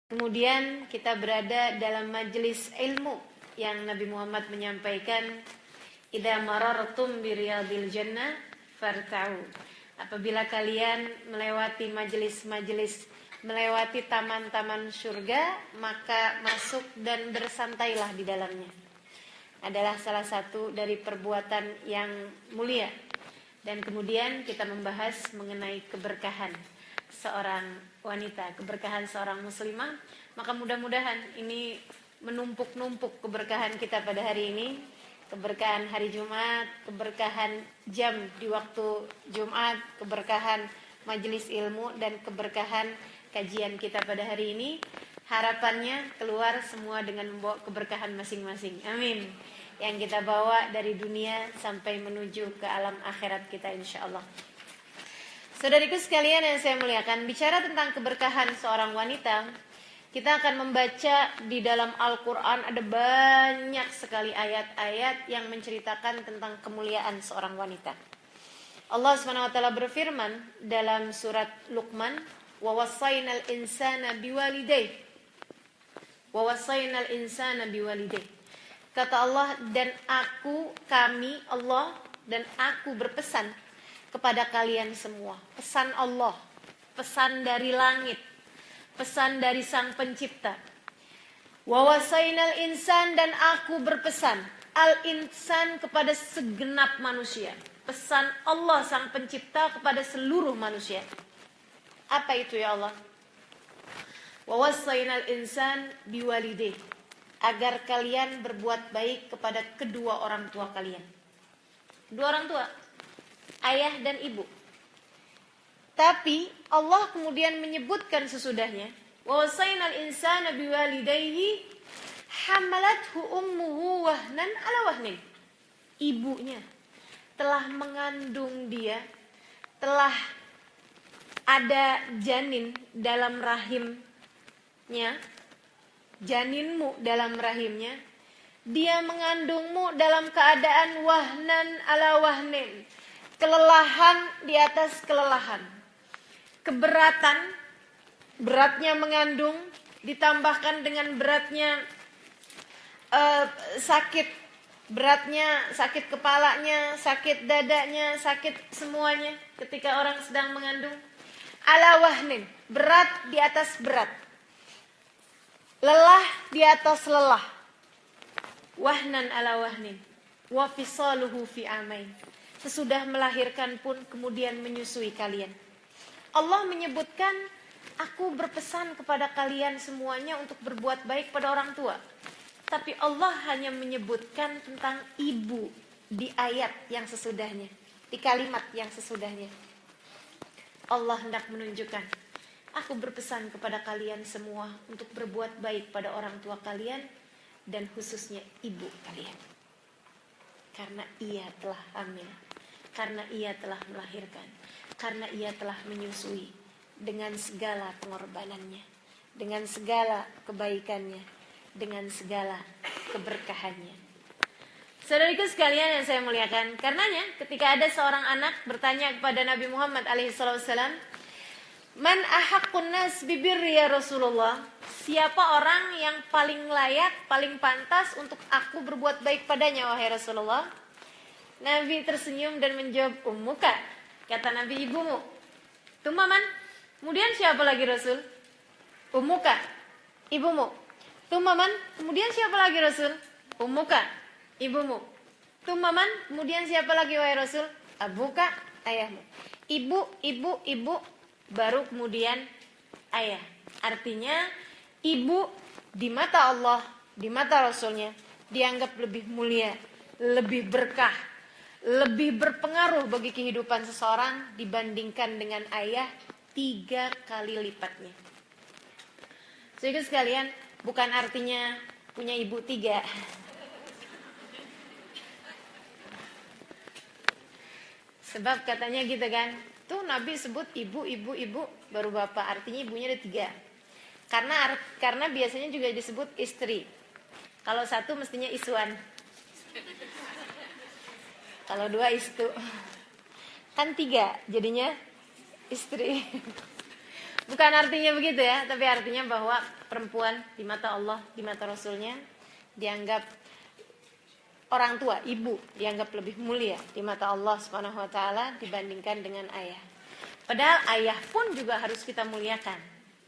Kemudian kita berada dalam majelis ilmu yang Nabi Muhammad menyampaikan, idza marartum bi riyadil jannah farta'u. Apabila kalian melewati majelis-majelis, melewati taman-taman surga, maka masuk dan bersantailah di dalamnya. Adalah salah satu dari perbuatan yang mulia. Dan kemudian kita membahas mengenai keberkahan seorang wanita, keberkahan seorang muslimah. Maka mudah-mudahan ini menumpuk-numpuk keberkahan kita pada hari ini. Keberkahan hari Jumat, keberkahan jam di waktu Jumat, keberkahan majelis ilmu, dan keberkahan kajian kita pada hari ini. Harapannya keluar semua dengan membawa keberkahan masing-masing. Amin. Yang kita bawa dari dunia sampai menuju ke alam akhirat kita insyaallah. Saudariku sekalian yang saya muliakan, bicara tentang keberkahan seorang wanita, kita akan membaca di dalam Al-Quran ada banyak sekali ayat-ayat yang menceritakan tentang kemuliaan seorang wanita. Allah SWT berfirman dalam surat Luqman, وَوَصَّيْنَا الْإِنسَانَ بِوَالِدَيْهِ وَوَصَّيْنَا الْإِنسَانَ بِوَالِدَيْهِ. Kata Allah, dan aku, kami, Allah, dan aku berpesan kepada kalian semua. Pesan Allah, pesan dari langit, pesan dari sang pencipta. Wa wasainal insan, dan aku berpesan al insan kepada segenap manusia. Pesan Allah sang pencipta kepada seluruh manusia. Apa itu ya Allah? Wa wasainal insan biwalidayhi, agar kalian berbuat baik kepada kedua orang tua kalian. Kedua orang tua, ayah dan ibu. Tapi Allah kemudian menyebutkan sesudahnya, wa wasainal insana biwalidayhi hamalathu ummuhu wahnan ala wahnin. Ibunya telah mengandung dia, telah ada janin dalam rahimnya, janinmu dalam rahimnya, dia mengandungmu dalam keadaan wahnan ala wahnin, kelelahan di atas kelelahan, keberatan, beratnya mengandung ditambahkan dengan beratnya sakit, beratnya sakit kepalanya, sakit dadanya, sakit semuanya ketika orang sedang mengandung. Ala wahnin, berat di atas berat, lelah di atas lelah. Wahnan ala wahnin, wa fisaluhu fi amain. Sesudah melahirkan pun kemudian menyusui kalian. Allah menyebutkan, aku berpesan kepada kalian semuanya untuk berbuat baik pada orang tua. Tapi Allah hanya menyebutkan tentang ibu di ayat yang sesudahnya, di kalimat yang sesudahnya. Allah hendak menunjukkan, aku berpesan kepada kalian semua untuk berbuat baik pada orang tua kalian dan khususnya ibu kalian. Karena ia telah hamil, karena ia telah melahirkan, karena ia telah menyusui dengan segala pengorbanannya, dengan segala kebaikannya, dengan segala keberkahannya. Saudariku sekalian yang saya muliakan, karenanya ketika ada seorang anak bertanya kepada Nabi Muhammad alaihissalam, man ahaqqun nas bibirri ya Rasulullah, siapa orang yang paling layak, paling pantas untuk aku berbuat baik padanya wahai Rasulullah? Nabi tersenyum dan menjawab, ummuka, kata Nabi, ibumu. Tumaman, kemudian siapa lagi Rasul? Ummuka, ibumu. Tumaman, kemudian siapa lagi Rasul? Ummuka, ibumu. Tumaman, kemudian siapa lagi wahai Rasul? Abuka, ayahmu. Ibu, ibu, ibu, baru kemudian ayah. Artinya ibu di mata Allah, di mata Rasulnya dianggap lebih mulia, lebih berkah, lebih berpengaruh bagi kehidupan seseorang dibandingkan dengan ayah 3 kali lipatnya. Saudara sekalian, bukan artinya punya ibu 3. Sebab katanya gitu kan, tuh Nabi sebut ibu, ibu, ibu, baru bapak, artinya ibunya ada 3. Karena biasanya juga disebut istri. Kalau 1 mestinya iswan, kalau 2 istu, kan 3 jadinya istri. Bukan artinya begitu ya, tapi artinya bahwa perempuan di mata Allah, di mata Rasulnya dianggap orang tua, ibu dianggap lebih mulia di mata Allah Subhanahu wa taala dibandingkan dengan ayah. Padahal ayah pun juga harus kita muliakan.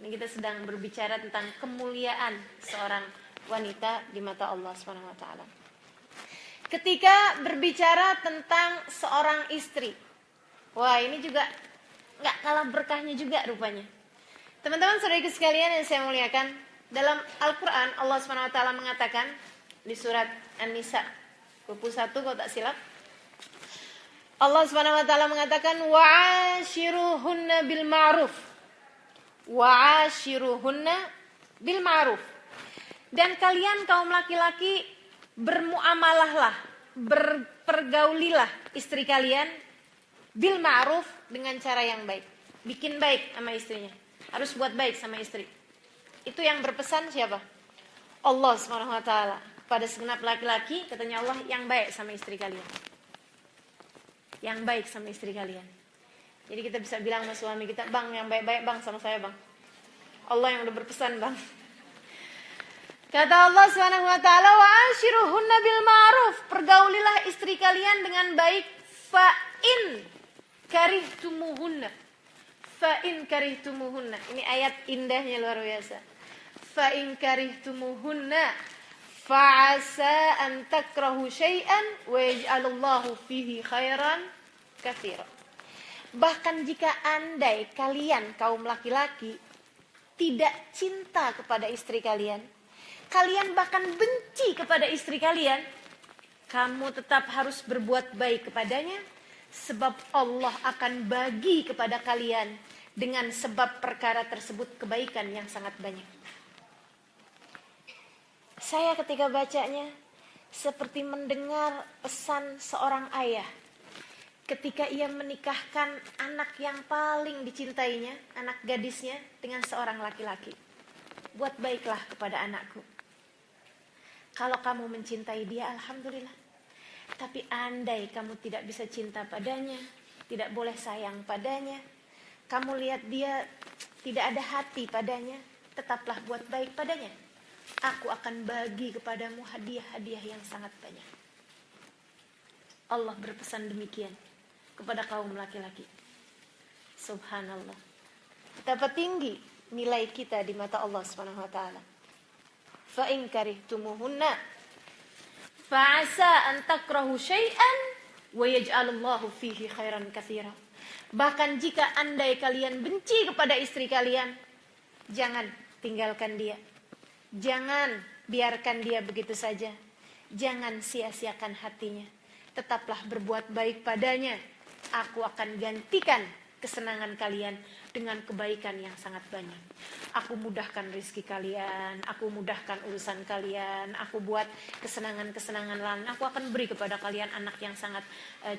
Ini kita sedang berbicara tentang kemuliaan seorang wanita di mata Allah Subhanahu wa taala. Ketika berbicara tentang seorang istri, wah ini juga nggak kalah berkahnya juga rupanya. Teman-teman saudaraku sekalian yang saya muliakan, dalam Al-Quran Allah SWT mengatakan di surat An-Nisa 21 kalau tak silap, Allah SWT mengatakan wa'ashiruhunna bil ma'ruf, wa'ashiruhunna bil ma'ruf. Dan kalian kaum laki-laki bermuamalahlah, berpergaulilah istri kalian bil ma'ruf, dengan cara yang baik. Bikin baik sama istrinya, harus buat baik sama istri. Itu yang berpesan siapa? Allah Subhanahu wa taala. Pada segenap laki-laki katanya Allah yang baik sama istri kalian. Yang baik sama istri kalian. Jadi kita bisa bilang sama suami kita, "Bang, yang baik-baik Bang sama saya, Bang." Allah yang udah berpesan, Bang. Kata Allah Subhanahu wa taala, "Wa ashiruhunna bil ma'ruf." Pergaulilah istri kalian dengan baik. Fa in karihtumuhunna. Fa in karihtumuhunna. Ini ayat indahnya luar biasa. Fa in karihtumuhunna fa'asa an takrahu syai'an wa yaj'alullahu fihi khairan katsira. Bahkan jika andai kalian kaum laki-laki tidak cinta kepada istri kalian, kalian bahkan benci kepada istri kalian, kamu tetap harus berbuat baik kepadanya, sebab Allah akan bagi kepada kalian dengan sebab perkara tersebut kebaikan yang sangat banyak. Saya ketika bacanya seperti mendengar pesan seorang ayah ketika ia menikahkan anak yang paling dicintainya, anak gadisnya, dengan seorang laki-laki. Buat baiklah kepada anakku. Kalau kamu mencintai dia, alhamdulillah. Tapi andai kamu tidak bisa cinta padanya, tidak boleh sayang padanya, kamu lihat dia tidak ada hati padanya, tetaplah buat baik padanya. Aku akan bagi kepadamu hadiah-hadiah yang sangat banyak. Allah berpesan demikian kepada kaum laki-laki. Subhanallah. Betapa tinggi nilai kita di mata Allah Subhanahu wa taala. Fa in karihtumuhunna fa'asa an takrahu syai'an wa yaj'alullahu fihi khairan katsira. Bahkan jika andai kalian benci kepada istri kalian, jangan tinggalkan dia. Jangan biarkan dia begitu saja. Jangan sia-siakan hatinya. Tetaplah berbuat baik padanya. Aku akan gantikan kesenangan kalian dengan kebaikan yang sangat banyak. Aku mudahkan rezeki kalian, aku mudahkan urusan kalian, aku buat kesenangan-kesenangan lain. Aku akan beri kepada kalian anak yang sangat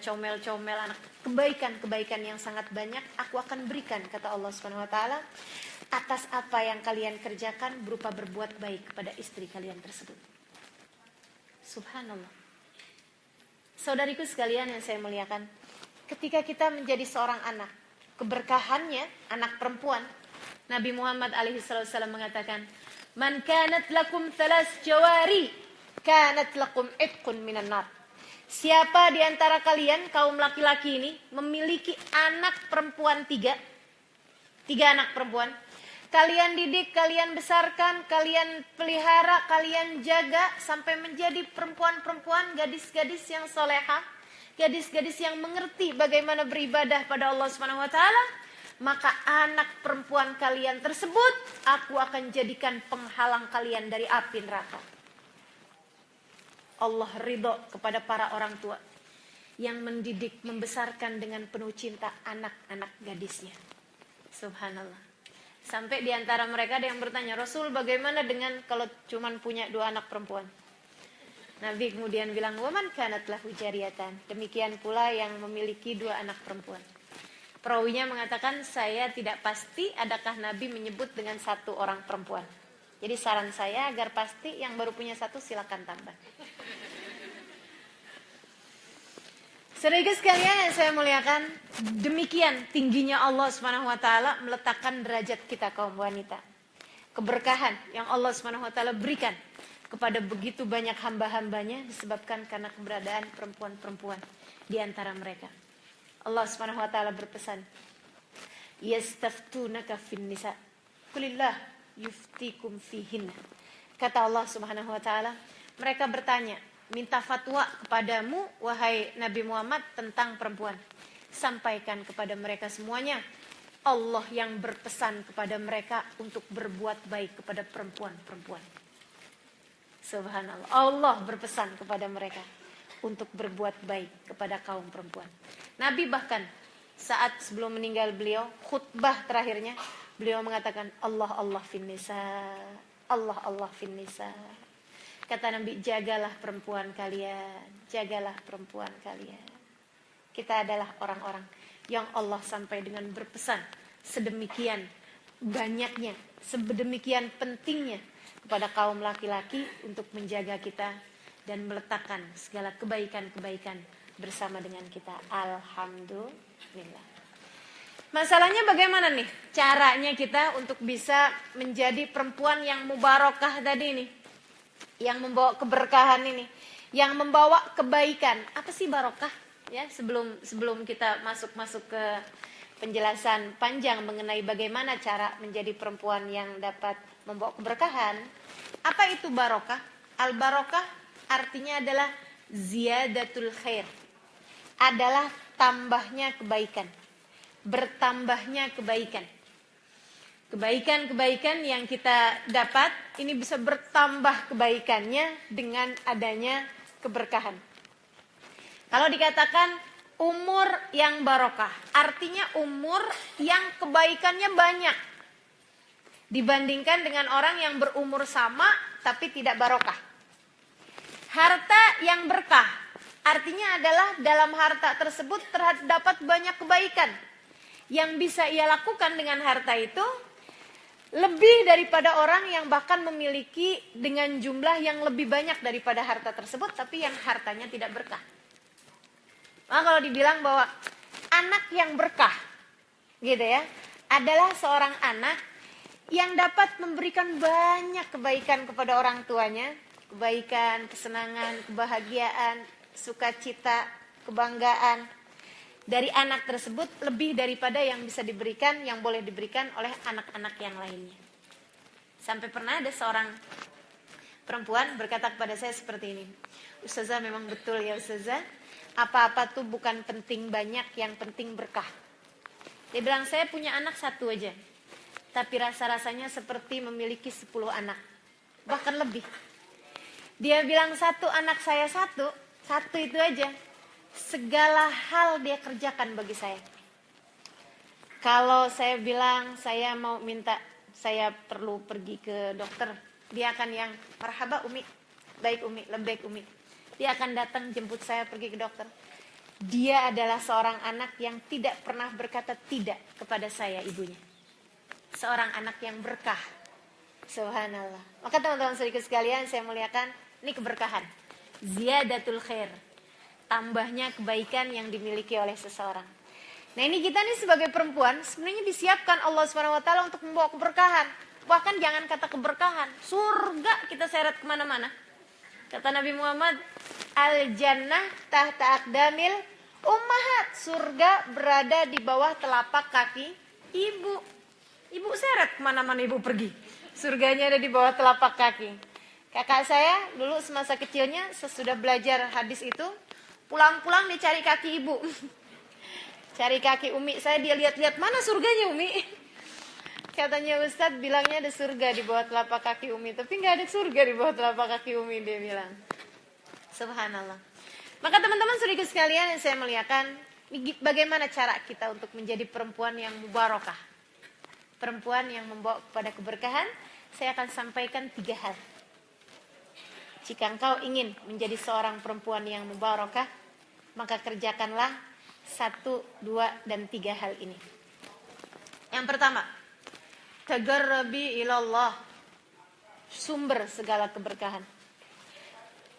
comel-comel, anak kebaikan-kebaikan yang sangat banyak. Aku akan berikan, kata Allah Subhanahu wa taala, atas apa yang kalian kerjakan berupa berbuat baik kepada istri kalian tersebut. Subhanallah. Saudariku sekalian yang saya muliakan, ketika kita menjadi seorang anak, keberkahannya anak perempuan, Nabi Muhammad alaihissalam mengatakan, "Man kanat lakum thalas jawari, kanat lakum itqun minan nar." Siapa di antara kalian kaum laki-laki ini memiliki anak perempuan tiga anak perempuan, kalian didik, kalian besarkan, kalian pelihara, kalian jaga sampai menjadi perempuan-perempuan, gadis-gadis yang solehah, gadis-gadis yang mengerti bagaimana beribadah pada Allah Subhanahu wa taala, maka anak perempuan kalian tersebut aku akan jadikan penghalang kalian dari api neraka. Allah ridho kepada para orang tua yang mendidik, membesarkan dengan penuh cinta anak-anak gadisnya. Subhanallah. Sampai di antara mereka ada yang bertanya, "Rasul, bagaimana dengan kalau cuman punya 2 anak perempuan?" Nabi kemudian bilang, "Waman kanat lahu jariyatan." Demikian pula yang memiliki 2 anak perempuan. Perawinya mengatakan, saya tidak pasti adakah Nabi menyebut dengan 1 orang perempuan. Jadi saran saya agar pasti yang baru punya 1 silakan tambah. Saudara sekalian yang saya muliakan, demikian tingginya Allah Subhanahu wa taala meletakkan derajat kita kaum wanita. Keberkahan yang Allah Subhanahu wa taala berikan kepada begitu banyak hamba-hambanya disebabkan karena keberadaan perempuan-perempuan di antara mereka. Allah Subhanahu wa taala berpesan, "Yastaftunaka fin nisa, qulillah yuftikum fihinna." Kata Allah Subhanahu wa taala, mereka bertanya, minta fatwa kepadamu wahai Nabi Muhammad tentang perempuan. Sampaikan kepada mereka semuanya, Allah yang berpesan kepada mereka untuk berbuat baik kepada perempuan-perempuan. Subhanallah, Allah berpesan kepada mereka untuk berbuat baik kepada kaum perempuan. Nabi bahkan saat sebelum meninggal beliau, khutbah terakhirnya, beliau mengatakan, Allah Allah fin nisa, Allah Allah fin nisa. Kata Nabi, jagalah perempuan kalian, jagalah perempuan kalian. Kita adalah orang-orang yang Allah sampai dengan berpesan sedemikian banyaknya, sedemikian pentingnya kepada kaum laki-laki untuk menjaga kita dan meletakkan segala kebaikan-kebaikan bersama dengan kita. Alhamdulillah. Masalahnya bagaimana nih caranya kita untuk bisa menjadi perempuan yang mubarakah tadi nih, yang membawa keberkahan ini, yang membawa kebaikan. Apa sih barokah? Ya, sebelum kita masuk ke penjelasan panjang mengenai bagaimana cara menjadi perempuan yang dapat membawa keberkahan. Apa itu barokah? Al-barokah artinya adalah ziyadatul khair. Adalah tambahnya kebaikan. Bertambahnya kebaikan. Kebaikan-kebaikan yang kita dapat ini bisa bertambah kebaikannya dengan adanya keberkahan. Kalau dikatakan umur yang barokah, artinya umur yang kebaikannya banyak dibandingkan dengan orang yang berumur sama tapi tidak barokah. Harta yang berkah, artinya adalah dalam harta tersebut terdapat banyak kebaikan yang bisa ia lakukan dengan harta itu, lebih daripada orang yang bahkan memiliki dengan jumlah yang lebih banyak daripada harta tersebut, tapi yang hartanya tidak berkah. Nah, kalau dibilang bahwa anak yang berkah, gitu ya, adalah seorang anak yang dapat memberikan banyak kebaikan kepada orang tuanya, kebaikan, kesenangan, kebahagiaan, sukacita, kebanggaan dari anak tersebut lebih daripada yang bisa diberikan, yang boleh diberikan oleh anak-anak yang lainnya. Sampai pernah ada seorang perempuan berkata kepada saya seperti ini, Ustazah, memang betul ya Ustazah, apa-apa tuh bukan penting banyak, yang penting berkah. Dia bilang, saya punya anak satu aja, tapi rasa-rasanya seperti memiliki 10 anak, bahkan lebih. Dia bilang, satu anak saya satu itu aja, segala hal dia kerjakan bagi saya. Kalau saya bilang saya mau minta, saya perlu pergi ke dokter, dia akan yang marhaba Umi, baik Umi, lebih Umi. Dia akan datang jemput saya pergi ke dokter. Dia adalah seorang anak yang tidak pernah berkata tidak kepada saya, ibunya. Seorang anak yang berkah. Subhanallah. Maka teman-teman sedikit sekalian, saya muliakan, ini keberkahan. Ziyadatul khair. Tambahnya kebaikan yang dimiliki oleh seseorang. Nah, ini kita nih sebagai perempuan sebenarnya disiapkan Allah SWT untuk membawa keberkahan. Bahkan jangan kata keberkahan, surga kita seret kemana-mana. Kata Nabi Muhammad, al-jannah tahta aqdamil ummahat. Surga berada di bawah telapak kaki ibu. Ibu seret kemana-mana ibu pergi. Surganya ada di bawah telapak kaki. Kakak saya dulu semasa kecilnya sesudah belajar hadis itu, pulang-pulang dia cari kaki ibu. Cari kaki Umi saya, dia lihat-lihat, mana surganya Umi? Katanya Ustadz bilangnya ada surga di bawah telapak kaki Umi, tapi gak ada surga di bawah telapak kaki Umi, dia bilang. Subhanallah. Maka teman-teman sedikit sekalian yang saya muliakan, bagaimana cara kita untuk menjadi perempuan yang mubarakah, perempuan yang membawa kepada keberkahan? Saya akan sampaikan 3 hal. Jika engkau ingin menjadi seorang perempuan yang mubarakah, maka kerjakanlah 1, 2, dan 3 hal ini. Yang pertama, tagarrabi ilallah, sumber segala keberkahan.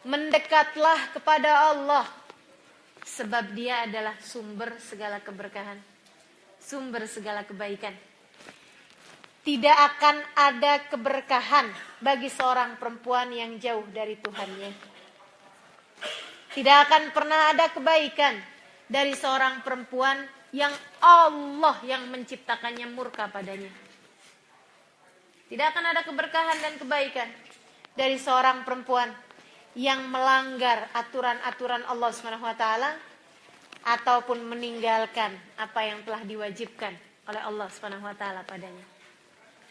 Mendekatlah kepada Allah. Sebab dia adalah sumber segala keberkahan, sumber segala kebaikan. Tidak akan ada keberkahan bagi seorang perempuan yang jauh dari Tuhannya. Tidak akan pernah ada kebaikan dari seorang perempuan yang Allah yang menciptakannya murka padanya. Tidak akan ada keberkahan dan kebaikan dari seorang perempuan yang melanggar aturan-aturan Allah SWT ataupun meninggalkan apa yang telah diwajibkan oleh Allah SWT padanya.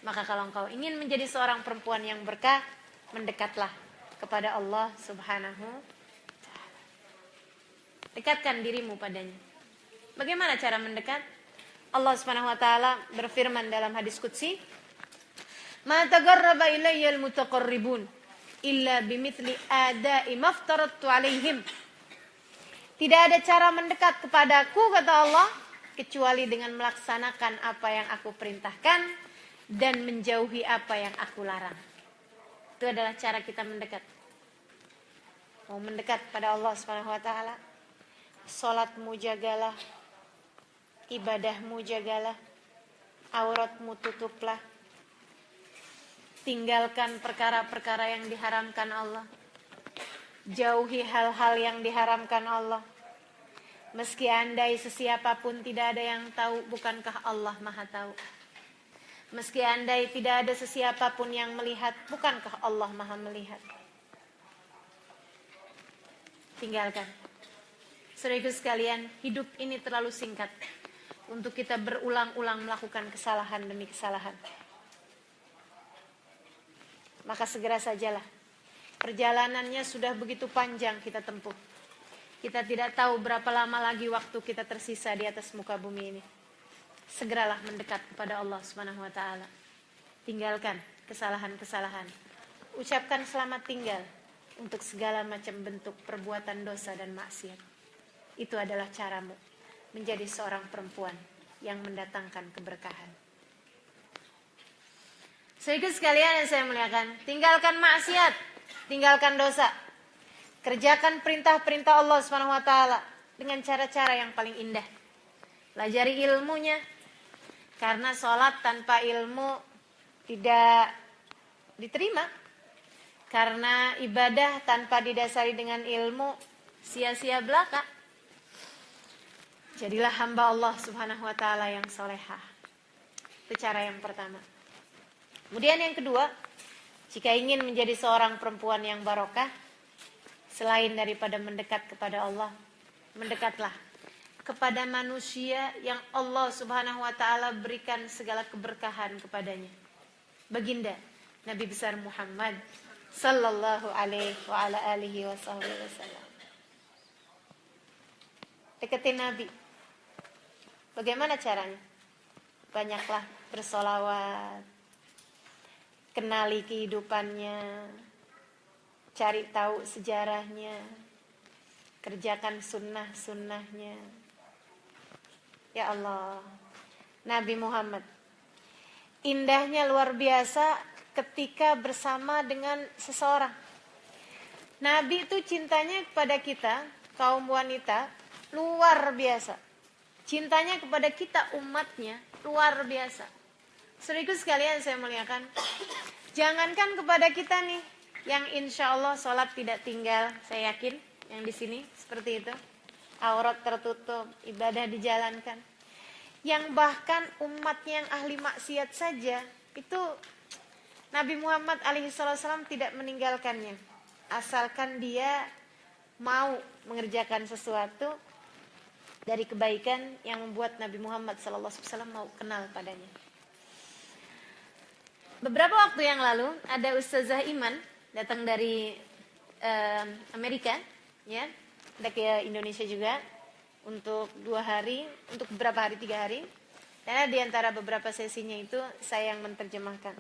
Maka kalau engkau ingin menjadi seorang perempuan yang berkah, mendekatlah kepada Allah Subhanahu wa Ta'ala. Dekatkan dirimu padanya. Bagaimana cara mendekat? Allah Subhanahu wa Ta'ala berfirman dalam hadis qudsi, "Ma taqarraba ilayya al-mutaqarribun illa bimithli ada'i maftaratu 'alaihim." Tidak ada cara mendekat kepadaku, kata Allah, kecuali dengan melaksanakan apa yang aku perintahkan dan menjauhi apa yang aku larang. Itu adalah cara kita mendekat. Mau mendekat pada Allah Subhanahu wa Ta'ala, salatmu jagalah, ibadahmu jagalah, auratmu tutuplah. Tinggalkan perkara-perkara yang diharamkan Allah. Jauhi hal-hal yang diharamkan Allah. Meski andai sesiapapun tidak ada yang tahu, bukankah Allah Maha tahu? Meski andai tidak ada sesiapapun yang melihat, bukankah Allah Maha melihat? Tinggalkan. Saudaraku sekalian, hidup ini terlalu singkat untuk kita berulang-ulang melakukan kesalahan demi kesalahan. Maka segera sajalah. Perjalanannya sudah begitu panjang kita tempuh. Kita tidak tahu berapa lama lagi waktu kita tersisa di atas muka bumi ini. Segeralah mendekat kepada Allah Subhanahu wa Ta'ala. Tinggalkan kesalahan-kesalahan. Ucapkan selamat tinggal untuk segala macam bentuk perbuatan dosa dan maksiat. Itu adalah caramu menjadi seorang perempuan yang mendatangkan keberkahan. Saudaraku sekalian yang saya muliakan, tinggalkan maksiat, tinggalkan dosa. Kerjakan perintah-perintah Allah Subhanahu wa Ta'ala dengan cara-cara yang paling indah. Pelajari ilmunya. Karena sholat tanpa ilmu tidak diterima. Karena ibadah tanpa didasari dengan ilmu sia-sia belaka. Jadilah hamba Allah Subhanahu wa Ta'ala yang solehah. Itu cara yang pertama. Kemudian yang kedua, jika ingin menjadi seorang perempuan yang barokah, selain daripada mendekat kepada Allah, mendekatlah kepada manusia yang Allah Subhanahu wa Ta'ala berikan segala keberkahan kepadanya. Baginda Nabi besar Muhammad sallallahu alaihi wa ala alihi wasallam. Deketin Nabi. Bagaimana caranya? Banyaklah bersolawat, kenali kehidupannya, cari tahu sejarahnya, kerjakan sunnah-sunnahnya. Ya Allah, Nabi Muhammad indahnya luar biasa ketika bersama dengan seseorang. Nabi itu cintanya kepada kita, kaum wanita, luar biasa. Cintanya kepada kita, umatnya, luar biasa. Saudaraku sekalian saya muliakan, jangankan kepada kita nih, yang insya Allah sholat tidak tinggal, saya yakin yang di sini seperti itu. Aurat tertutup, ibadah dijalankan. Yang bahkan umatnya yang ahli maksiat saja, itu Nabi Muhammad alaihissalam tidak meninggalkannya. Asalkan dia mau mengerjakan sesuatu dari kebaikan yang membuat Nabi Muhammad SAW mau kenal padanya. Beberapa waktu yang lalu ada Ustazah Iman datang dari Amerika, ya. Ada ke Indonesia juga untuk 2 hari, untuk beberapa hari, 3 hari. Karena di antara beberapa sesinya itu saya yang menerjemahkan.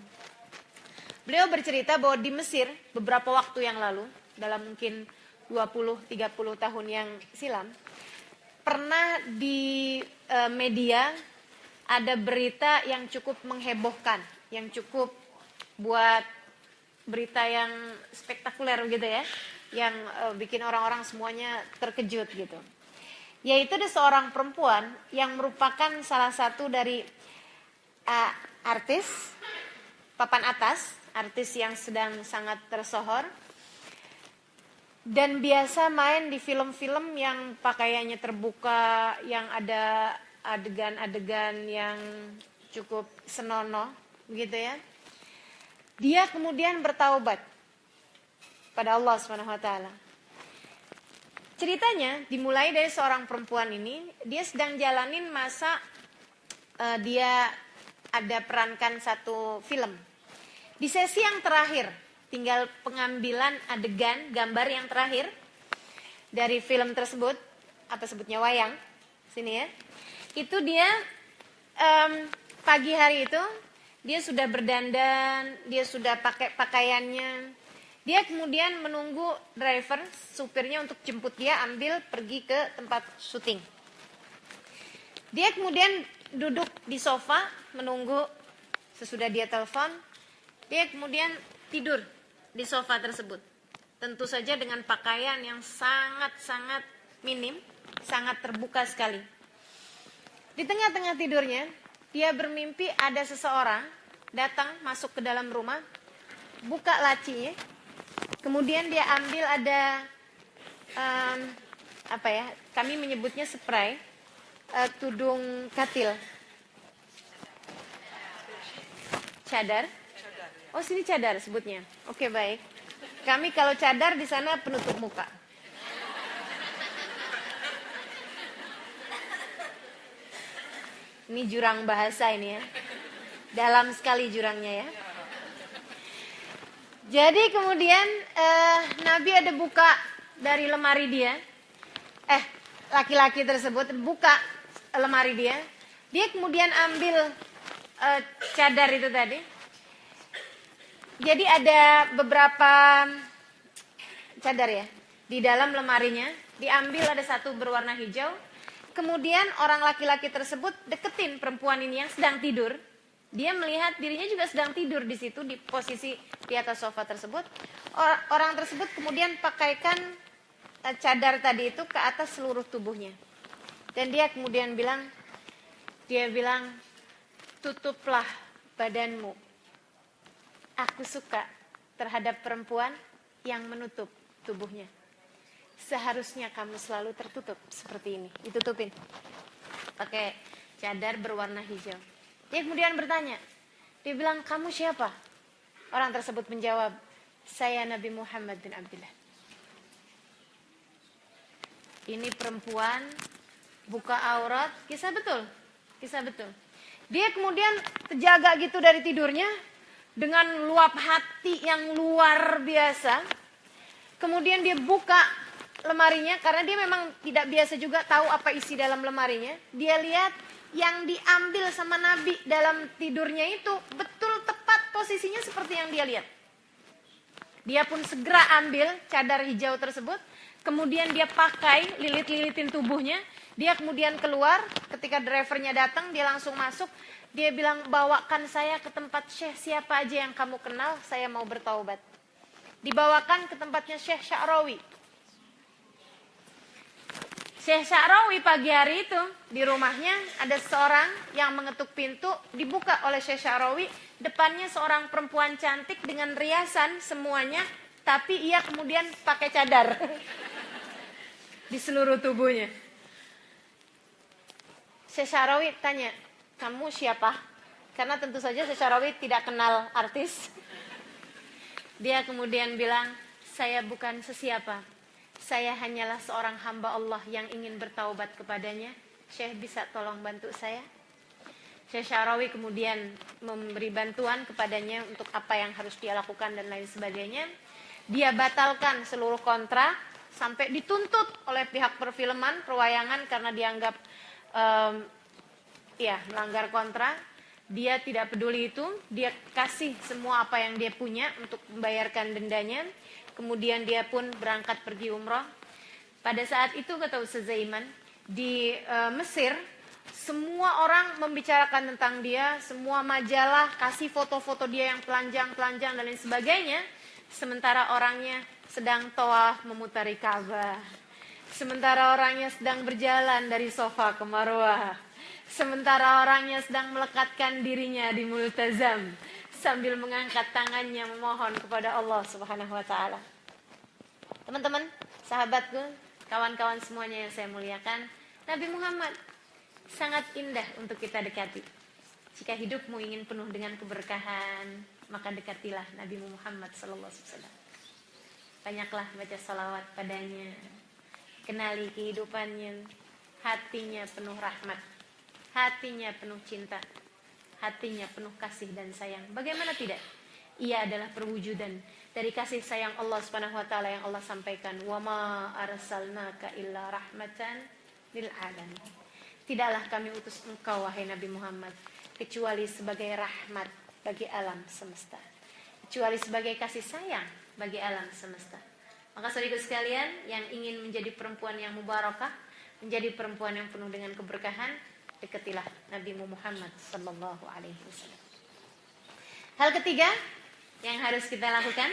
Beliau bercerita bahwa di Mesir beberapa waktu yang lalu, dalam mungkin 20-30 tahun yang silam, pernah di media ada berita yang cukup menghebohkan, yang cukup buat berita yang spektakuler gitu ya, yang bikin orang-orang semuanya terkejut gitu. yaitu ada seorang perempuan yang merupakan salah satu dari artis papan atas, artis yang sedang sangat tersohor dan biasa main di film-film yang pakaiannya terbuka, yang ada adegan-adegan yang cukup senonoh, begitu ya. Dia kemudian bertaubat pada Allah SWT. Ceritanya dimulai dari seorang perempuan ini, dia sedang jalanin masa dia ada perankan satu film. Di sesi yang terakhir, tinggal pengambilan adegan gambar yang terakhir dari film tersebut, apa sebutnya wayang, sini ya. Itu dia pagi hari itu, dia sudah berdandan, dia sudah pakai pakaiannya. Dia kemudian menunggu driver, supirnya untuk jemput dia ambil pergi ke tempat syuting. Dia kemudian duduk di sofa menunggu sesudah dia telepon. Dia kemudian tidur di sofa tersebut. Tentu saja dengan pakaian yang sangat-sangat minim, sangat terbuka sekali. Di tengah-tengah tidurnya, dia bermimpi ada seseorang datang masuk ke dalam rumah, buka lacinya. Kemudian dia ambil ada kami menyebutnya spray, tudung katil, cadar. Oh, sini cadar sebutnya. Oke, baik. Kami kalau cadar di sana penutup muka. Ini jurang bahasa ini ya. Dalam sekali jurangnya ya. Jadi kemudian Nabi ada buka dari lemari dia. Laki-laki tersebut buka lemari dia. Dia kemudian ambil cadar itu tadi. Jadi ada beberapa cadar ya di dalam lemarinya. Diambil ada satu berwarna hijau. Kemudian orang laki-laki tersebut deketin perempuan ini yang sedang tidur. Dia melihat dirinya juga sedang tidur di situ di posisi di atas sofa tersebut. Orang tersebut kemudian pakaikan cadar tadi itu ke atas seluruh tubuhnya. Dan dia kemudian bilang, tutuplah badanmu. Aku suka terhadap perempuan yang menutup tubuhnya. Seharusnya kamu selalu tertutup seperti ini. Ditutupin pakai cadar berwarna hijau. Dia kemudian bertanya, dia bilang, kamu siapa? Orang tersebut menjawab, saya Nabi Muhammad bin Abdullah. Ini perempuan buka aurat, kisah betul. Dia kemudian terjaga gitu dari tidurnya dengan luap hati yang luar biasa. Kemudian dia buka lemarinya karena dia memang tidak biasa juga tahu apa isi dalam lemarinya. Dia lihat yang diambil sama Nabi dalam tidurnya itu betul tepat posisinya seperti yang dia lihat. Dia pun segera ambil cadar hijau tersebut, kemudian dia pakai lilit-lilitin tubuhnya. Dia kemudian keluar, ketika drivernya datang dia langsung masuk. Dia bilang, bawakan saya ke tempat Syekh siapa aja yang kamu kenal, saya mau bertaubat. Dibawakan ke tempatnya Syekh Sya'rawi. Syekh Sya'rawi pagi hari itu di rumahnya ada seorang yang mengetuk pintu, dibuka oleh Syekh Sya'rawi, depannya seorang perempuan cantik dengan riasan semuanya, tapi ia kemudian pakai cadar di seluruh tubuhnya. Syekh Sya'rawi tanya, kamu siapa? Karena tentu saja Syekh Sya'rawi tidak kenal artis. Dia kemudian bilang, saya bukan sesiapa. Saya hanyalah seorang hamba Allah yang ingin bertaubat kepadanya. Syekh bisa tolong bantu saya? Syekh Sya'rawi kemudian memberi bantuan kepadanya untuk apa yang harus dia lakukan dan lain sebagainya. Dia batalkan seluruh kontrak sampai dituntut oleh pihak perfilman, perwayangan karena dianggap melanggar kontrak. Dia tidak peduli itu, dia kasih semua apa yang dia punya untuk membayarkan dendanya. Kemudian dia pun berangkat pergi umrah. Pada saat itu kata Ustaz Zaiman, di Mesir semua orang membicarakan tentang dia, semua majalah kasih foto-foto dia yang telanjang-telanjang dan lain sebagainya, sementara orangnya sedang tawaf memutari Ka'bah. Sementara orangnya sedang berjalan dari Sofa ke Marwah. Sementara orangnya sedang melekatkan dirinya di multazam sambil mengangkat tangannya memohon kepada Allah Subhanahu wa taala. Teman-teman, sahabatku, kawan-kawan semuanya yang saya muliakan, Nabi Muhammad sangat indah untuk kita dekati. Jika hidupmu ingin penuh dengan keberkahan, maka dekatilah Nabi Muhammad sallallahu alaihi wasallam. Banyaklah baca salawat padanya. Kenali kehidupannya, hatinya penuh rahmat, hatinya penuh cinta, hatinya penuh kasih dan sayang. Bagaimana tidak? Ia adalah perwujudan dari kasih sayang Allah Subhanahu wa taala yang Allah sampaikan, "Wa ma arsalnaka illa rahmatan lil alamin." Tidaklah kami utus engkau wahai Nabi Muhammad kecuali sebagai rahmat bagi alam semesta, kecuali sebagai kasih sayang bagi alam semesta. Maka saudaraku sekalian yang ingin menjadi perempuan yang mubarakah, menjadi perempuan yang penuh dengan keberkahan, dekatilah Nabi Muhammad sallallahu alaihi wasallam. Hal ketiga yang harus kita lakukan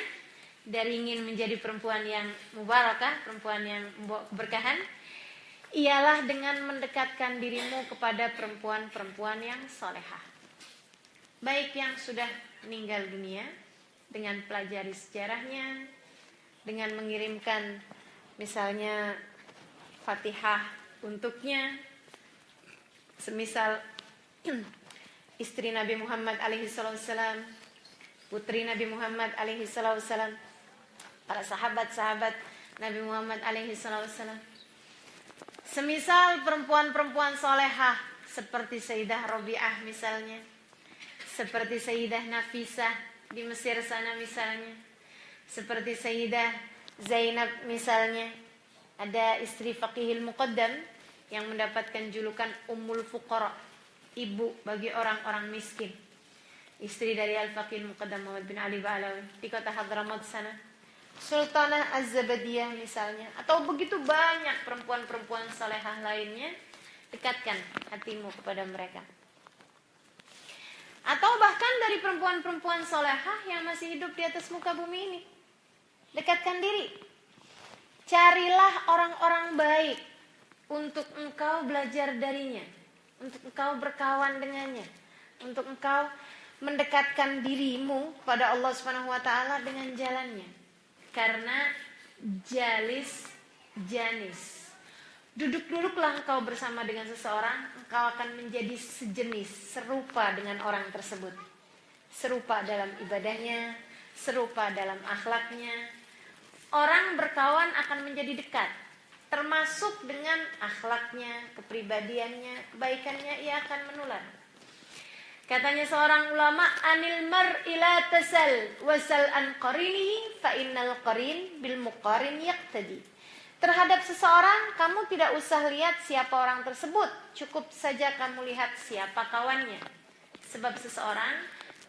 dari ingin menjadi perempuan yang mubarakah, perempuan yang membawa keberkahan, ialah dengan mendekatkan dirimu kepada perempuan-perempuan yang solehah. Baik yang sudah meninggal dunia, dengan pelajari sejarahnya, dengan mengirimkan misalnya Fatihah untuknya, semisal istri Nabi Muhammad alaihi salam, putri Nabi Muhammad alaihi salam, para sahabat-sahabat Nabi Muhammad alaihi salam. Semisal perempuan-perempuan solehah seperti Sayyidah Rabi'ah misalnya, seperti Sayyidah Nafisah di Mesir sana misalnya, seperti Sayyidah Zainab misalnya. Ada istri Faqihil Muqaddam yang mendapatkan julukan Ummul Fuqara, ibu bagi orang-orang miskin. Istri dari Al-Faqihil Muqaddam Muhammad bin Ali Ba'alawi di kota Hadramaut sana. Sultanah Az-Zabadiyah misalnya. Atau begitu banyak perempuan-perempuan salehah lainnya. Dekatkan hatimu kepada mereka. Atau bahkan dari perempuan-perempuan salehah yang masih hidup di atas muka bumi ini. Dekatkan diri. Carilah orang-orang baik untuk engkau belajar darinya, untuk engkau berkawan dengannya, untuk engkau mendekatkan dirimu pada Allah Subhanahu wa taala dengan jalannya. Karena jalis janis. Duduk-duduklah engkau bersama dengan seseorang, engkau akan menjadi sejenis, serupa dengan orang tersebut. Serupa dalam ibadahnya, serupa dalam akhlaknya. Orang berkawan akan menjadi dekat, termasuk dengan akhlaknya, kepribadiannya, kebaikannya, ia akan menular. Katanya seorang ulama, anil mar'i la tasal wasal an qarinihi fa innal qarin bil muqarin yaqtadi. Terhadap seseorang kamu tidak usah lihat siapa orang tersebut, cukup saja kamu lihat siapa kawannya. Sebab seseorang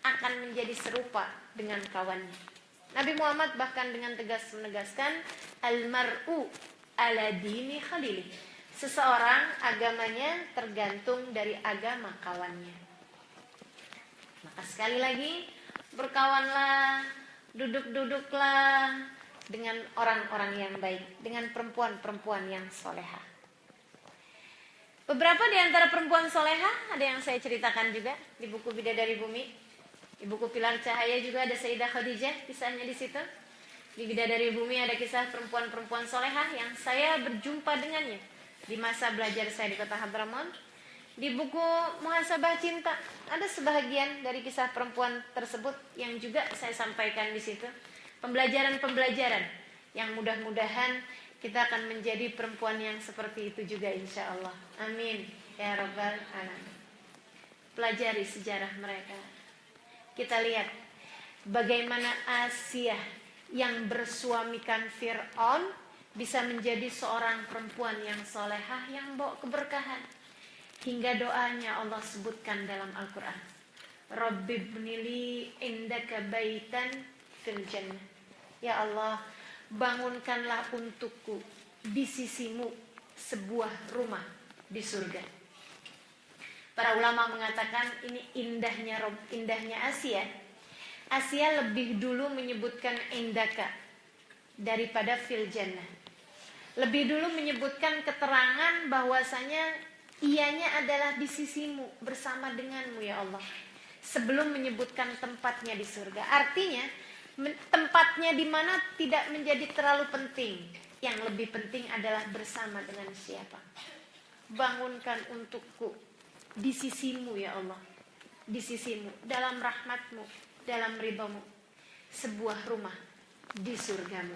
akan menjadi serupa dengan kawannya. Nabi Muhammad bahkan dengan tegas menegaskan, al-mar'u ala dini khalilih. Seseorang agamanya tergantung dari agama kawannya. Maka sekali lagi, berkawanlah, duduk-duduklah dengan orang-orang yang baik, dengan perempuan-perempuan yang solehah. Beberapa di antara perempuan solehah ada yang saya ceritakan juga di buku Bidadari Bumi. Di buku Pilar Cahaya juga ada Sayyidah Khadijah, kisahnya di situ. Di Bidadari Bumi ada kisah perempuan-perempuan solehah yang saya berjumpa dengannya di masa belajar saya di kota Hadramaut. Di buku Muhasabah Cinta ada sebahagian dari kisah perempuan tersebut yang juga saya sampaikan di situ. Pembelajaran-pembelajaran yang mudah-mudahan kita akan menjadi perempuan yang seperti itu juga insya Allah. Amin ya rabbal alamin. Pelajari sejarah mereka. Kita lihat bagaimana Asia yang bersuamikan Fir'aun bisa menjadi seorang perempuan yang solehah yang bawa keberkahan. Hingga doanya Allah sebutkan dalam Al-Quran. Rabbi bnili indaka baitan fil jannah. Ya Allah, bangunkanlah untukku di sisimu sebuah rumah di surga. Para ulama mengatakan ini indahnya Asia. Asia lebih dulu menyebutkan indaka daripada fil jannah. Lebih dulu menyebutkan keterangan bahwasanya ianya adalah di sisimu bersama denganmu ya Allah, sebelum menyebutkan tempatnya di surga. Artinya tempatnya di mana tidak menjadi terlalu penting. Yang lebih penting adalah bersama dengan siapa. Bangunkan untukku di sisimu ya Allah, di sisimu, dalam rahmatmu, dalam ridhamu, sebuah rumah di surgamu.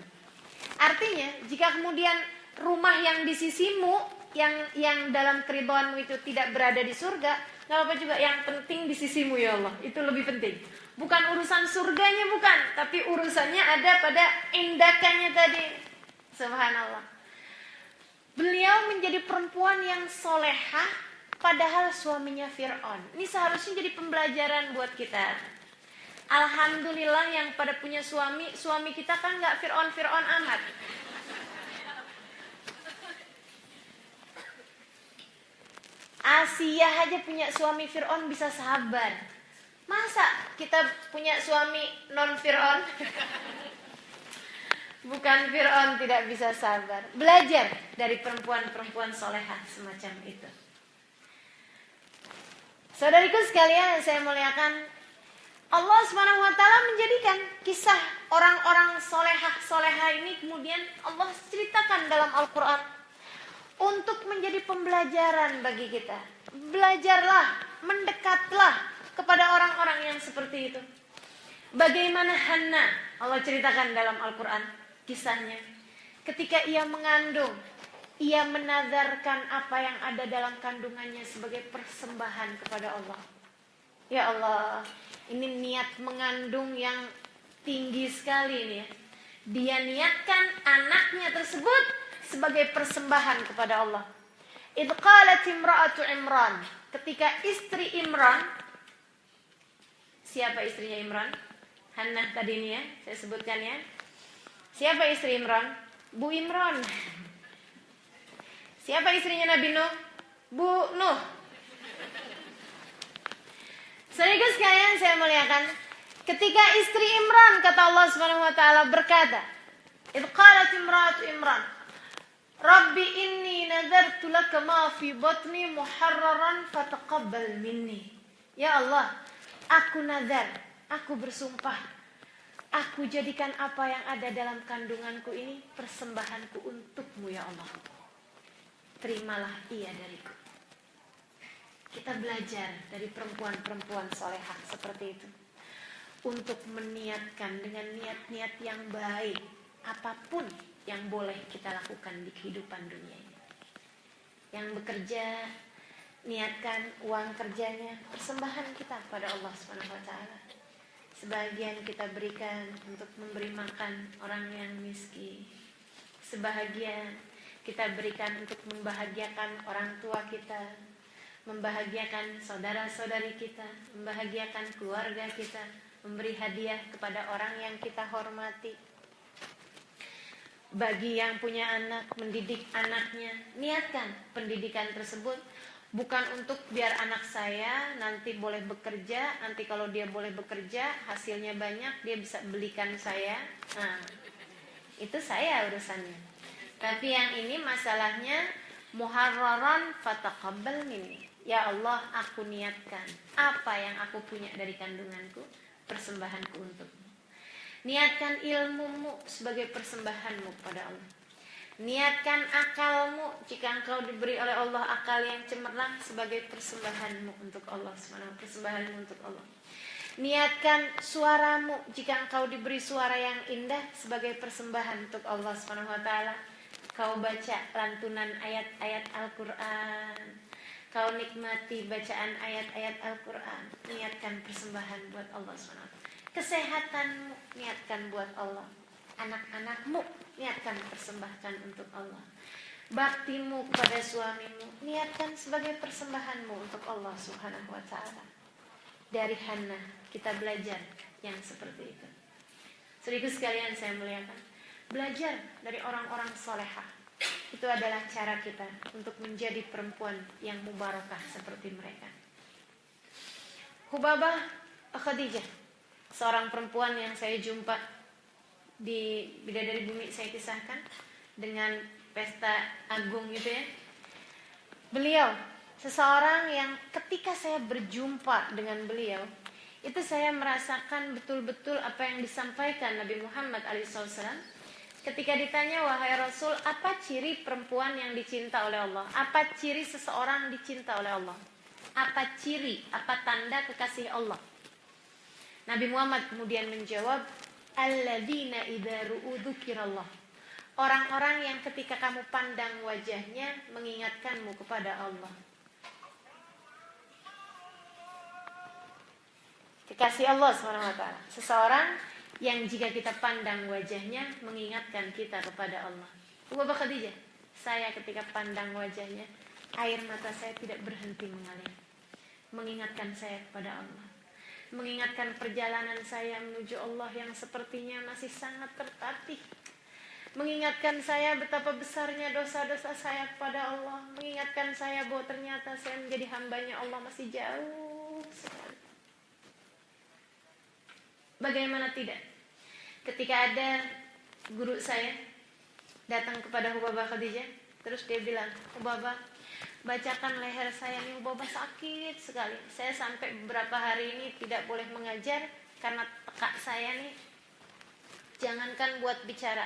Artinya jika kemudian rumah yang di sisimu, yang dalam keridhaanmu itu tidak berada di surga, gak apa-apa juga, yang penting di sisimu ya Allah, itu lebih penting. Bukan urusan surganya, bukan, tapi urusannya ada pada indakannya tadi. Subhanallah. Beliau menjadi perempuan yang solehah, padahal suaminya Fir'aun. Ini seharusnya jadi pembelajaran buat kita. Alhamdulillah yang pada punya suami kita kan gak Fir'aun amat. Asiyah aja punya suami Fir'aun bisa sabar. Masa kita punya suami non Fir'aun? Bukan Fir'aun tidak bisa sabar. Belajar dari perempuan-perempuan solehah semacam itu. Saudariku sekalian yang saya muliakan, Allah SWT menjadikan kisah orang-orang solehah ini kemudian Allah ceritakan dalam Al-Quran untuk menjadi pembelajaran bagi kita. Belajarlah, mendekatlah kepada orang-orang yang seperti itu. Bagaimana Hannah, Allah ceritakan dalam Al-Quran kisahnya. Ketika ia mengandung, ia menazarkan apa yang ada dalam kandungannya sebagai persembahan kepada Allah. Ya Allah, ini niat mengandung yang tinggi sekali ini ya. Dia niatkan anaknya tersebut sebagai persembahan kepada Allah. Idh qalat imra'atu Imran, ketika istri Imran, siapa istrinya Imran? Hannah tadi ini ya, saya sebutkan ya. Siapa istri Imran? Bu Imran. Siapa istrinya Nabi Nuh? Bu Nuh. Saudara sekalian saya muliakan, ketika istri Imran, kata Allah SWT berkata, idh qalat imra'atu Imran, Rabbi inni nadartu laka ma fi batni muharraran fataqabbal minni. Ya Allah, aku nazar, aku bersumpah, aku jadikan apa yang ada dalam kandunganku ini persembahanku untukmu ya Allah. Terimalah ia dariku. Kita belajar dari perempuan-perempuan solehah seperti itu, untuk meniatkan dengan niat-niat yang baik apapun yang boleh kita lakukan di kehidupan dunia ini. Yang bekerja, niatkan uang kerjanya persembahan kita pada Allah SWT. Sebagian kita berikan untuk memberi makan orang yang miskin. Sebahagian kita berikan untuk membahagiakan orang tua kita, membahagiakan saudara-saudari kita, membahagiakan keluarga kita, memberi hadiah kepada orang yang kita hormati. Bagi yang punya anak, mendidik anaknya, niatkan pendidikan tersebut bukan untuk biar anak saya nanti boleh bekerja, nanti kalau dia boleh bekerja hasilnya banyak dia bisa belikan saya. Nah, itu saya urusannya. Tapi yang ini masalahnya muharraran fataqabbal minni. Ya Allah, aku niatkan apa yang aku punya dari kandunganku, persembahanku untukmu. Niatkan ilmumu sebagai persembahanmu kepada Allah. Niatkan akalmu jika engkau diberi oleh Allah akal yang cemerlang sebagai persembahanmu untuk Allah SWT, persembahanmu untuk Allah. Niatkan suaramu jika engkau diberi suara yang indah sebagai persembahan untuk Allah SWT. Kau baca lantunan ayat-ayat Al-Quran, kau nikmati bacaan ayat-ayat Al-Quran, niatkan persembahan buat Allah SWT. Kesehatanmu niatkan buat Allah. Anak-anakmu niatkan persembahkan untuk Allah. Baktimu kepada suamimu niatkan sebagai persembahanmu untuk Allah Subhanahu wa ta'ala. Dari Hannah kita belajar yang seperti itu. Saudaraku sekalian saya muliakan, belajar dari orang-orang solehah. Itu adalah cara kita untuk menjadi perempuan yang mubarakah seperti mereka. Hubabah Khadijah, seorang perempuan yang saya jumpa di Bidadari Bumi saya kisahkan. dengan pesta agung gitu ya. Beliau seseorang yang ketika saya berjumpa dengan beliau, itu saya merasakan betul-betul apa yang disampaikan Nabi Muhammad SAW. Ketika ditanya, wahai Rasul, apa ciri perempuan yang dicinta oleh Allah? Apa ciri seseorang dicinta oleh Allah? Apa ciri, apa tanda kekasih Allah? Nabi Muhammad kemudian menjawab, alladzina idza ru'u dzukirallah. Orang-orang yang ketika kamu pandang wajahnya mengingatkanmu kepada Allah. Kekasih Allah SWT. Seseorang yang jika kita pandang wajahnya mengingatkan kita kepada Allah. Bapak Khadijah, saya ketika pandang wajahnya, air mata saya tidak berhenti mengalir. Mengingatkan saya kepada Allah. Mengingatkan perjalanan saya menuju Allah yang sepertinya masih sangat tertatih. Mengingatkan saya betapa besarnya dosa-dosa saya kepada Allah. Mengingatkan saya bahwa ternyata saya menjadi hambanya Allah masih jauh sekali. Bagaimana tidak? Ketika ada guru saya datang kepada Hubabah Khadijah, terus dia bilang, Hubabah, bacakan leher saya nih, Hubabah sakit sekali. Saya sampai beberapa hari ini tidak boleh mengajar karena tekak saya nih, jangankan buat bicara,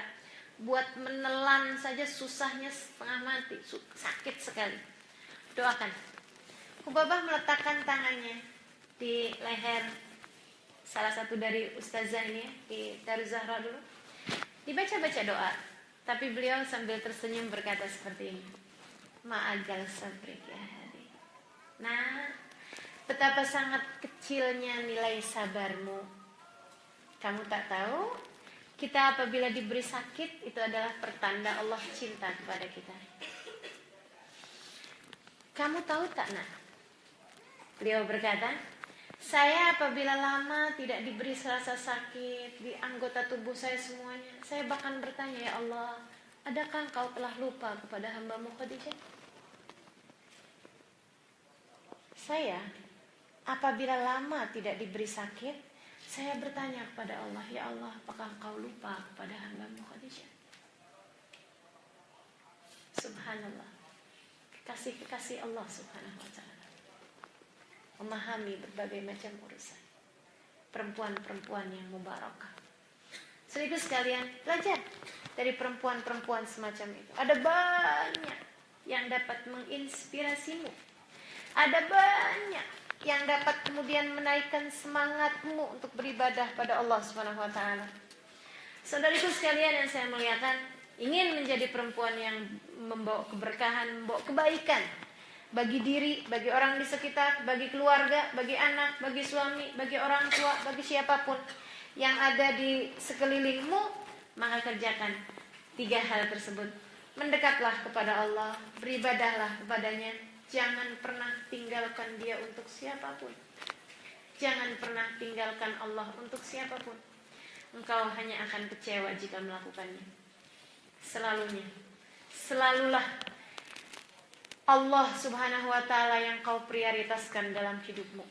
buat menelan saja susahnya setengah mati, sakit sekali. Doakan. Hubabah meletakkan tangannya di leher salah satu dari ustazah ini di Daruz Zahra dulu. Dibaca-baca doa, tapi beliau sambil tersenyum berkata seperti ini, ma'agal sabrik ya hari. Nah, betapa sangat kecilnya nilai sabarmu. Kamu tak tahu, kita apabila diberi sakit itu adalah pertanda Allah cinta kepada kita. Kamu tahu tak nak? Beliau berkata, saya apabila lama tidak diberi rasa sakit di anggota tubuh saya semuanya, saya bahkan bertanya, ya Allah, adakah engkau telah lupa kepada hamba-Mu Khadijah? Saya apabila lama tidak diberi sakit, saya bertanya kepada Allah, ya Allah, apakah engkau lupa kepada hamba-Mu Khadijah? Subhanallah. Kekasih-kekasih Allah Subhanahu wa ta'ala memahami berbagai macam urusan. Perempuan-perempuan yang mubarakah. Saudara sekalian, belajar dari perempuan-perempuan semacam itu. Ada banyak yang dapat menginspirasimu. Ada banyak yang dapat kemudian menaikkan semangatmu untuk beribadah pada Allah Subhanahu wa taala. Saudariku sekalian yang saya muliakan, ingin menjadi perempuan yang membawa keberkahan, membawa kebaikan bagi diri, bagi orang di sekitar, bagi keluarga, bagi anak, bagi suami, bagi orang tua, bagi siapapun yang ada di sekelilingmu, maka kerjakan 3 hal tersebut. Mendekatlah kepada Allah, beribadahlah kepadanya, jangan pernah tinggalkan dia untuk siapapun. Jangan pernah tinggalkan Allah untuk siapapun. Engkau hanya akan kecewa jika melakukannya. Selalulah Allah Subhanahu wa ta'ala yang kau prioritaskan dalam hidupmu.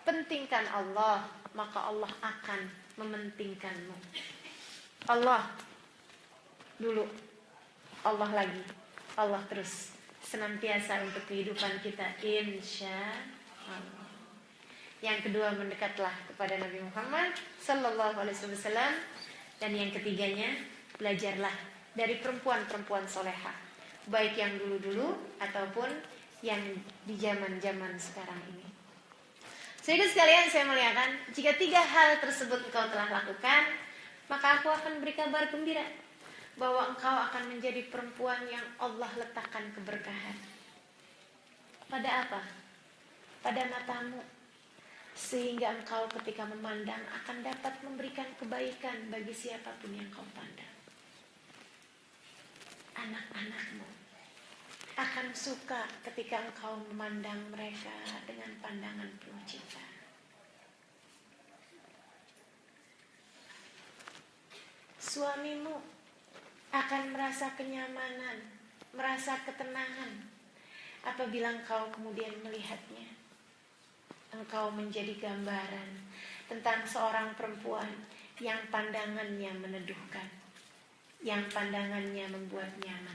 Pentingkan Allah, maka Allah akan mementingkanmu. Allah dulu, Allah lagi, Allah terus, senantiasa untuk kehidupan kita, insya Allah. Yang kedua, mendekatlah kepada Nabi Muhammad sallallahu alaihi wasallam. Dan yang ketiganya, belajarlah dari perempuan-perempuan solehah, baik yang dulu-dulu ataupun yang di zaman-zaman sekarang ini. Sehingga sekalian saya muliakan, jika 3 hal tersebut engkau telah lakukan, maka aku akan beri kabar gembira bahwa engkau akan menjadi perempuan yang Allah letakkan keberkahan. Pada apa? Pada matamu. Sehingga engkau ketika memandang akan dapat memberikan kebaikan bagi siapapun yang kau pandang. Anak-anakmu akan suka ketika engkau memandang mereka dengan pandangan penuh cinta. Suamimu akan merasa kenyamanan, merasa ketenangan apabila engkau kemudian melihatnya. Engkau menjadi gambaran tentang seorang perempuan yang pandangannya meneduhkan, yang pandangannya membuat nyaman.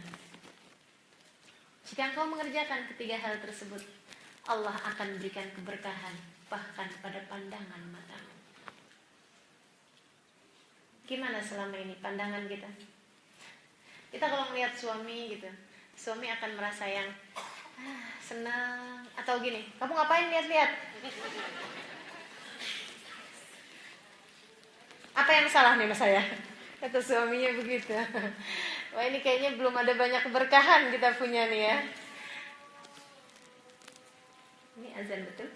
Jika engkau mengerjakan ketiga hal tersebut, Allah akan berikan keberkahan bahkan pada pandangan matamu. Gimana selama ini pandangan kita? Kita kalau melihat suami gitu, suami akan merasa yang senang, atau gini, kamu ngapain lihat-lihat? Apa yang salah nih mas saya? Kata suaminya begitu. Wah ini kayaknya belum ada banyak keberkahan kita punya nih ya. Ini azan betul?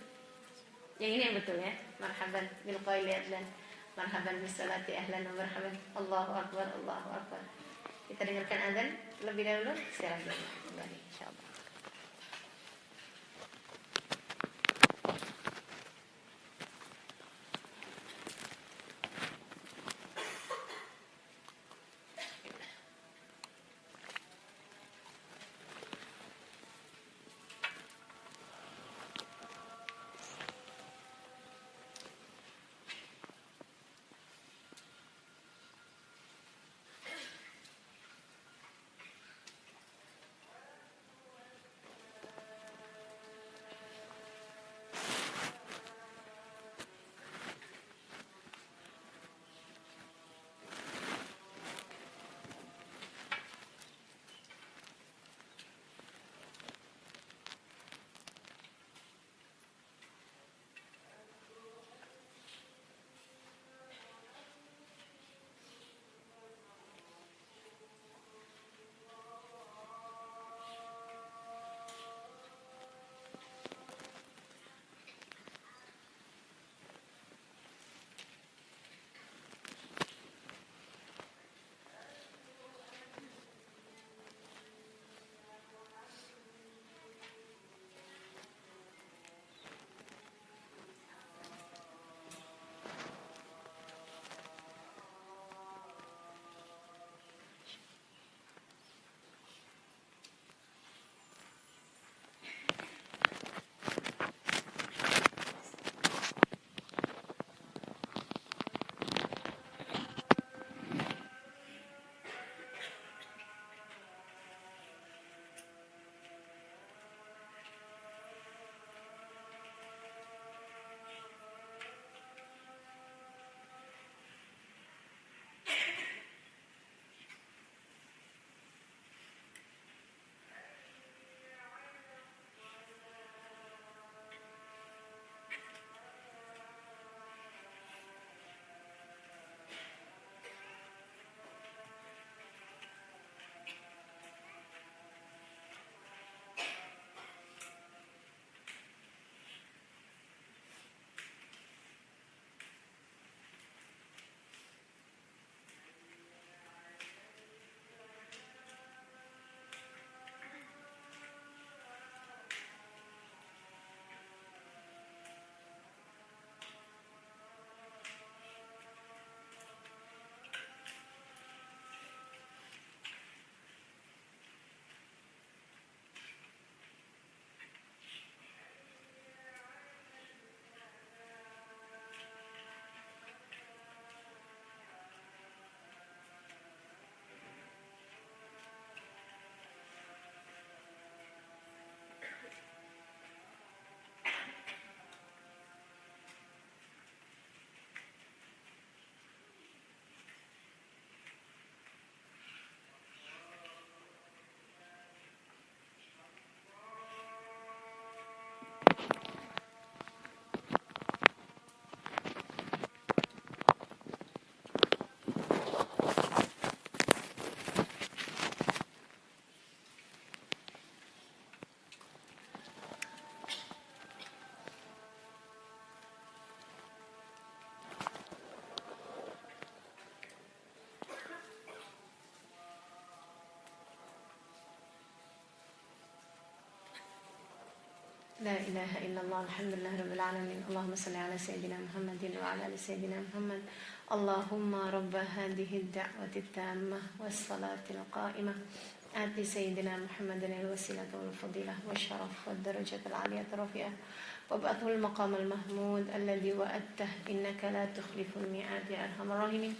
Yang ini yang betul ya. Marhaban bil qaili adlan. Marhaban bis salati ahlan wa marhaban. Allahu akbar, Allahu akbar. Kita dengarkan azan lebih dahulu, sekarang kembali insyaallah. لا إله إلا الله الحمد لله رب العالمين اللهم صل على سيدنا محمد وعلى آل سيدنا محمد اللهم رب هذه الدعوة التامة والصلاة القائمة آت سيدنا محمد الوسيلة والفضيلة والشرف والدرجة العالية الرفيعة وابعثه المقام المحمود الذي وعدته إنك لا تخلف الميعاد يا أرحم الراحمين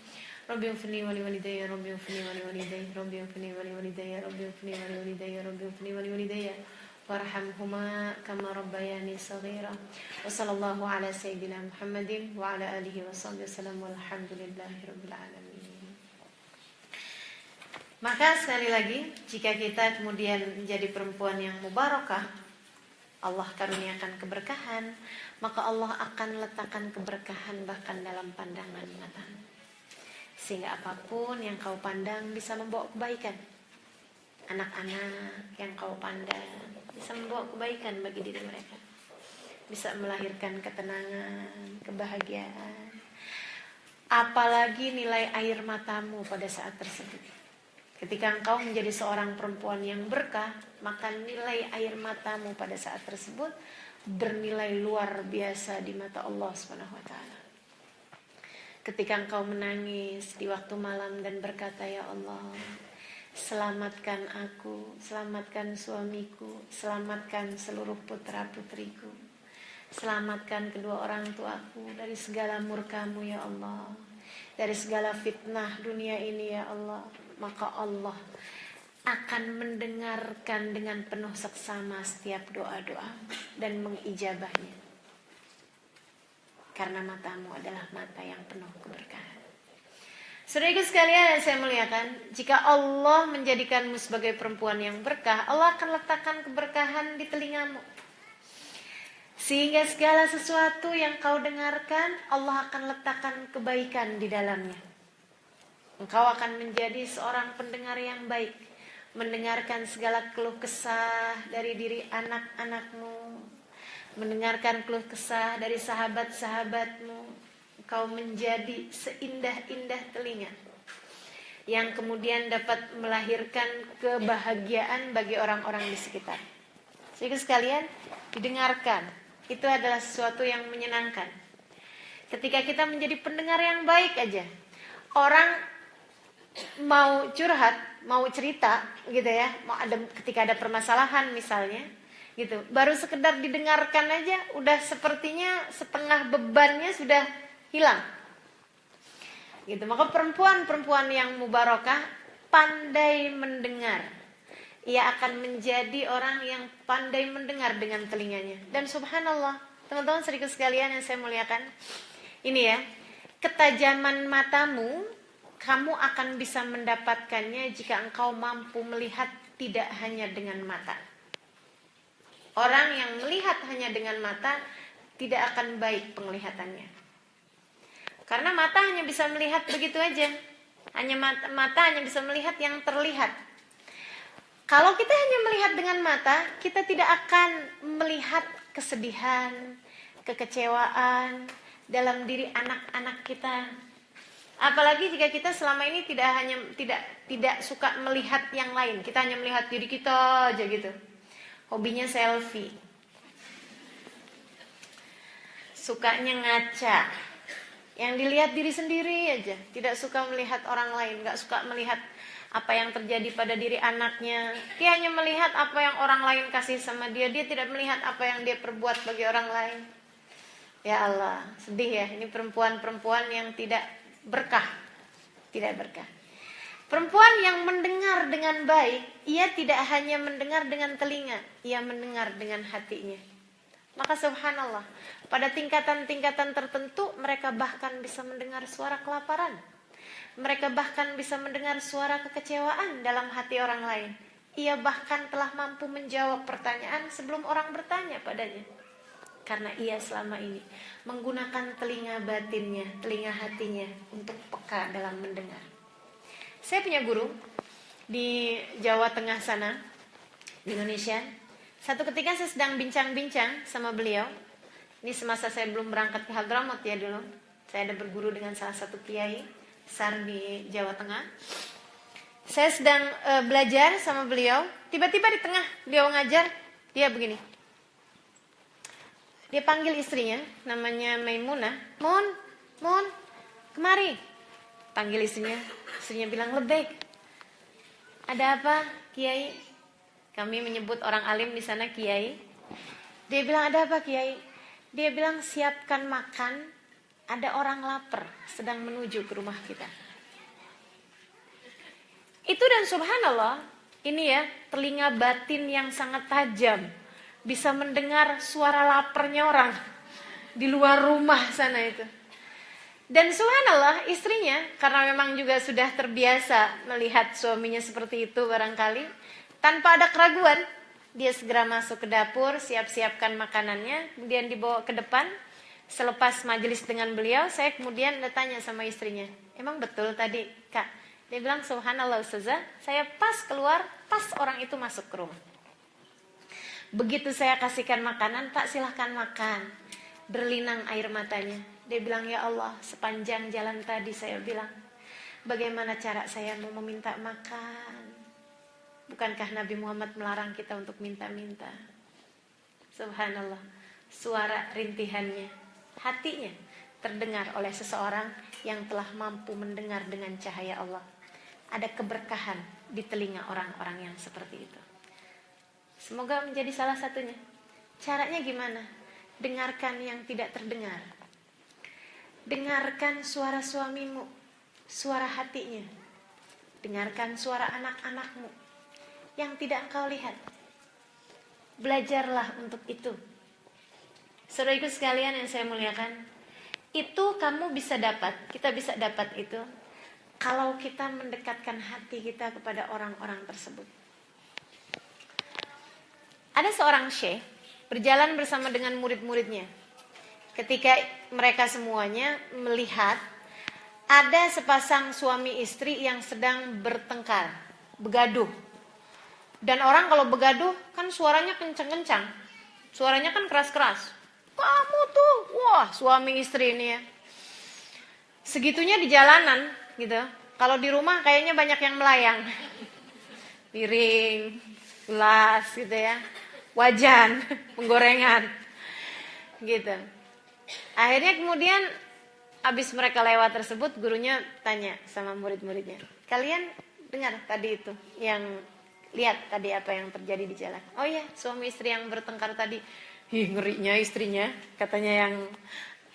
Rabbi ighfirli wa liwalidayya, Rabbi ighfirli wa liwalidayya, Rabbi ighfirli wa liwalidayya, Rabbi ighfirli wa liwalidayya, Rabbi ighfirli wa liwalidayya, warhamhuma kama rabbayani shaghira. Wa sallallahu ala sayyidina Muhammadin wa ala alihi wa sahbihi wasallam, walhamdulillahi rabbil alamin. Maka sekali lagi, jika kita kemudian menjadi perempuan yang mubarakah, Allah karuniakan keberkahan, maka Allah akan letakkan keberkahan bahkan dalam pandangan matamu, sehingga apapun yang kau pandang bisa membawa kebaikan. Anak-anak yang kau pandang bisa membawa kebaikan bagi diri mereka, bisa melahirkan ketenangan, kebahagiaan. Apalagi nilai air matamu pada saat tersebut. Ketika engkau menjadi seorang perempuan yang berkah, maka nilai air matamu pada saat tersebut bernilai luar biasa di mata Allah Subhanahu wa taala. Ketika engkau menangis di waktu malam dan berkata, ya Allah, selamatkan aku, selamatkan suamiku, selamatkan seluruh putra-putriku, selamatkan kedua orang tuaku dari segala murka-Mu ya Allah, dari segala fitnah dunia ini ya Allah. Maka Allah akan mendengarkan dengan penuh seksama setiap doa-doa dan mengijabahnya. Karena matamu adalah mata yang penuh keberkahan. Saudaraku sekalian yang saya muliakan, jika Allah menjadikanmu sebagai perempuan yang berkah, Allah akan letakkan keberkahan di telingamu. Sehingga segala sesuatu yang kau dengarkan, Allah akan letakkan kebaikan di dalamnya. Engkau akan menjadi seorang pendengar yang baik, mendengarkan segala keluh kesah dari diri anak-anakmu, mendengarkan keluh kesah dari sahabat-sahabatmu. Engkau menjadi seindah-indah telinga yang kemudian dapat melahirkan kebahagiaan bagi orang-orang di sekitar. Jadi sekalian, didengarkan, itu adalah sesuatu yang menyenangkan. Ketika kita menjadi pendengar yang baik aja, orang mau curhat, mau cerita gitu ya, ketika ada permasalahan misalnya gitu, baru sekedar didengarkan aja udah sepertinya setengah bebannya sudah hilang gitu. Maka perempuan-perempuan yang mubarakah pandai mendengar, ia akan menjadi orang yang pandai mendengar dengan telinganya. Dan subhanallah, teman-teman sedikit sekalian yang saya muliakan, ini ya, ketajaman matamu kamu akan bisa mendapatkannya jika engkau mampu melihat tidak hanya dengan mata. Orang yang melihat hanya dengan mata tidak akan baik penglihatannya. Karena mata hanya bisa melihat begitu aja. Mata hanya bisa melihat yang terlihat. Kalau kita hanya melihat dengan mata, kita tidak akan melihat kesedihan, kekecewaan dalam diri anak-anak kita. Apalagi jika kita selama ini tidak suka melihat yang lain, kita hanya melihat diri kita aja gitu. Hobinya selfie, sukanya ngaca, yang dilihat diri sendiri aja, tidak suka melihat orang lain, nggak suka melihat apa yang terjadi pada diri anaknya. Dia hanya melihat apa yang orang lain kasih sama dia, dia tidak melihat apa yang dia perbuat bagi orang lain. Ya Allah, sedih ya, ini perempuan-perempuan yang tidak berkah, tidak berkah. Perempuan yang mendengar dengan baik, ia tidak hanya mendengar dengan telinga, ia mendengar dengan hatinya. Maka subhanallah, pada tingkatan-tingkatan tertentu mereka bahkan bisa mendengar suara kelaparan. Mereka bahkan bisa mendengar suara kekecewaan dalam hati orang lain. Ia bahkan telah mampu menjawab pertanyaan sebelum orang bertanya padanya. Karena ia selama ini menggunakan telinga batinnya, telinga hatinya untuk peka dalam mendengar. Saya punya guru di Jawa Tengah sana, di Indonesia. Satu ketika saya sedang bincang-bincang sama beliau. Ini semasa saya belum berangkat ke Hadramaut ya dulu. Saya ada berguru dengan salah satu kiai besar di Jawa Tengah. Saya sedang belajar sama beliau. Tiba-tiba di tengah beliau ngajar, dia begini. Dia panggil istrinya, namanya Maimunah. Mun, kemari. Panggil istrinya bilang, Lebek. Ada apa, Kiai? Kami menyebut orang alim di sana Kiai. Dia bilang, ada apa, Kiai? Dia bilang, siapkan makan. Ada orang lapar, sedang menuju ke rumah kita. Itu dan subhanallah, ini ya, telinga batin yang sangat tajam. Bisa mendengar suara laparnya orang di luar rumah sana itu. Dan subhanallah, istrinya, karena memang juga sudah terbiasa melihat suaminya seperti itu barangkali, tanpa ada keraguan, dia segera masuk ke dapur, siap-siapkan makanannya, kemudian dibawa ke depan. Selepas majelis dengan beliau, saya kemudian tanya sama istrinya, emang betul tadi, Kak? Dia bilang, subhanallah Ustazah, saya pas keluar, pas orang itu masuk ke rumah. Begitu saya kasihkan makanan, Pak silahkan makan. Berlinang air matanya. Dia bilang, ya Allah, sepanjang jalan tadi saya bilang, bagaimana cara saya mau meminta makan? Bukankah Nabi Muhammad melarang kita untuk minta-minta? Subhanallah, suara rintihannya, hatinya terdengar oleh seseorang yang telah mampu mendengar dengan cahaya Allah. Ada keberkahan di telinga orang-orang yang seperti itu. Semoga menjadi salah satunya. Caranya gimana? Dengarkan yang tidak terdengar. Dengarkan suara suamimu, suara hatinya. Dengarkan suara anak-anakmu yang tidak engkau lihat. Belajarlah untuk itu. Saudaraku sekalian yang saya muliakan, itu kamu bisa dapat, kita bisa dapat itu kalau kita mendekatkan hati kita kepada orang-orang tersebut. Ada seorang syekh berjalan bersama dengan murid-muridnya. Ketika mereka semuanya melihat ada sepasang suami istri yang sedang bertengkar, begaduh. Dan orang kalau begaduh kan suaranya kencang-kencang, suaranya kan keras-keras. Kamu tuh, wah suami istri ini ya. Segitunya di jalanan gitu. Kalau di rumah kayaknya banyak yang melayang. Piring, gelas gitu ya. Wajan, penggorengan. Gitu. Akhirnya kemudian habis mereka lewat tersebut, gurunya tanya sama murid-muridnya. Kalian dengar tadi itu yang lihat tadi apa yang terjadi di jalan? Oh iya, suami istri yang bertengkar tadi. Ih, ngerinya istrinya, katanya yang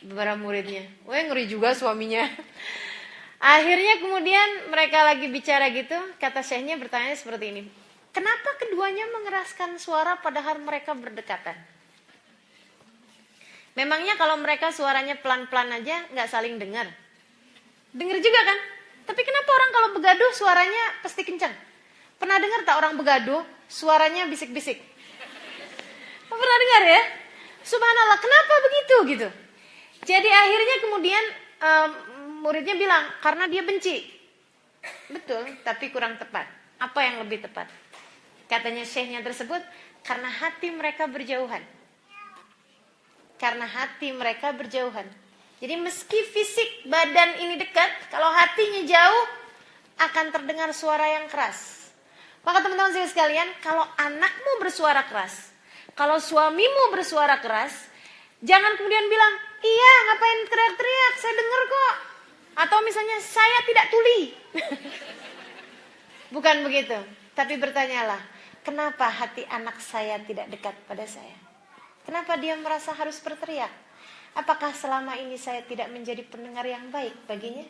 beberapa muridnya. Wah, ngeri juga suaminya. Akhirnya kemudian mereka lagi bicara gitu, kata syekhnya bertanya seperti ini. Kenapa keduanya mengeraskan suara padahal mereka berdekatan? Memangnya kalau mereka suaranya pelan-pelan aja nggak saling dengar? Dengar juga kan? Tapi kenapa orang kalau begaduh suaranya pasti kencang? Pernah dengar tak orang begaduh suaranya bisik-bisik? Pernah dengar ya? Subhanallah, kenapa begitu gitu? Jadi akhirnya kemudian muridnya bilang, karena dia benci. Betul, tapi kurang tepat. Apa yang lebih tepat? Katanya syekhnya tersebut, karena hati mereka berjauhan. Karena hati mereka berjauhan. Jadi meski fisik badan ini dekat, kalau hatinya jauh, akan terdengar suara yang keras. Maka teman-teman sekalian, kalau anakmu bersuara keras, kalau suamimu bersuara keras, jangan kemudian bilang, iya ngapain teriak-teriak, saya dengar kok. Atau misalnya, saya tidak tuli. Bukan begitu. Tapi bertanyalah, kenapa hati anak saya tidak dekat pada saya? Kenapa dia merasa harus berteriak? Apakah selama ini saya tidak menjadi pendengar yang baik baginya?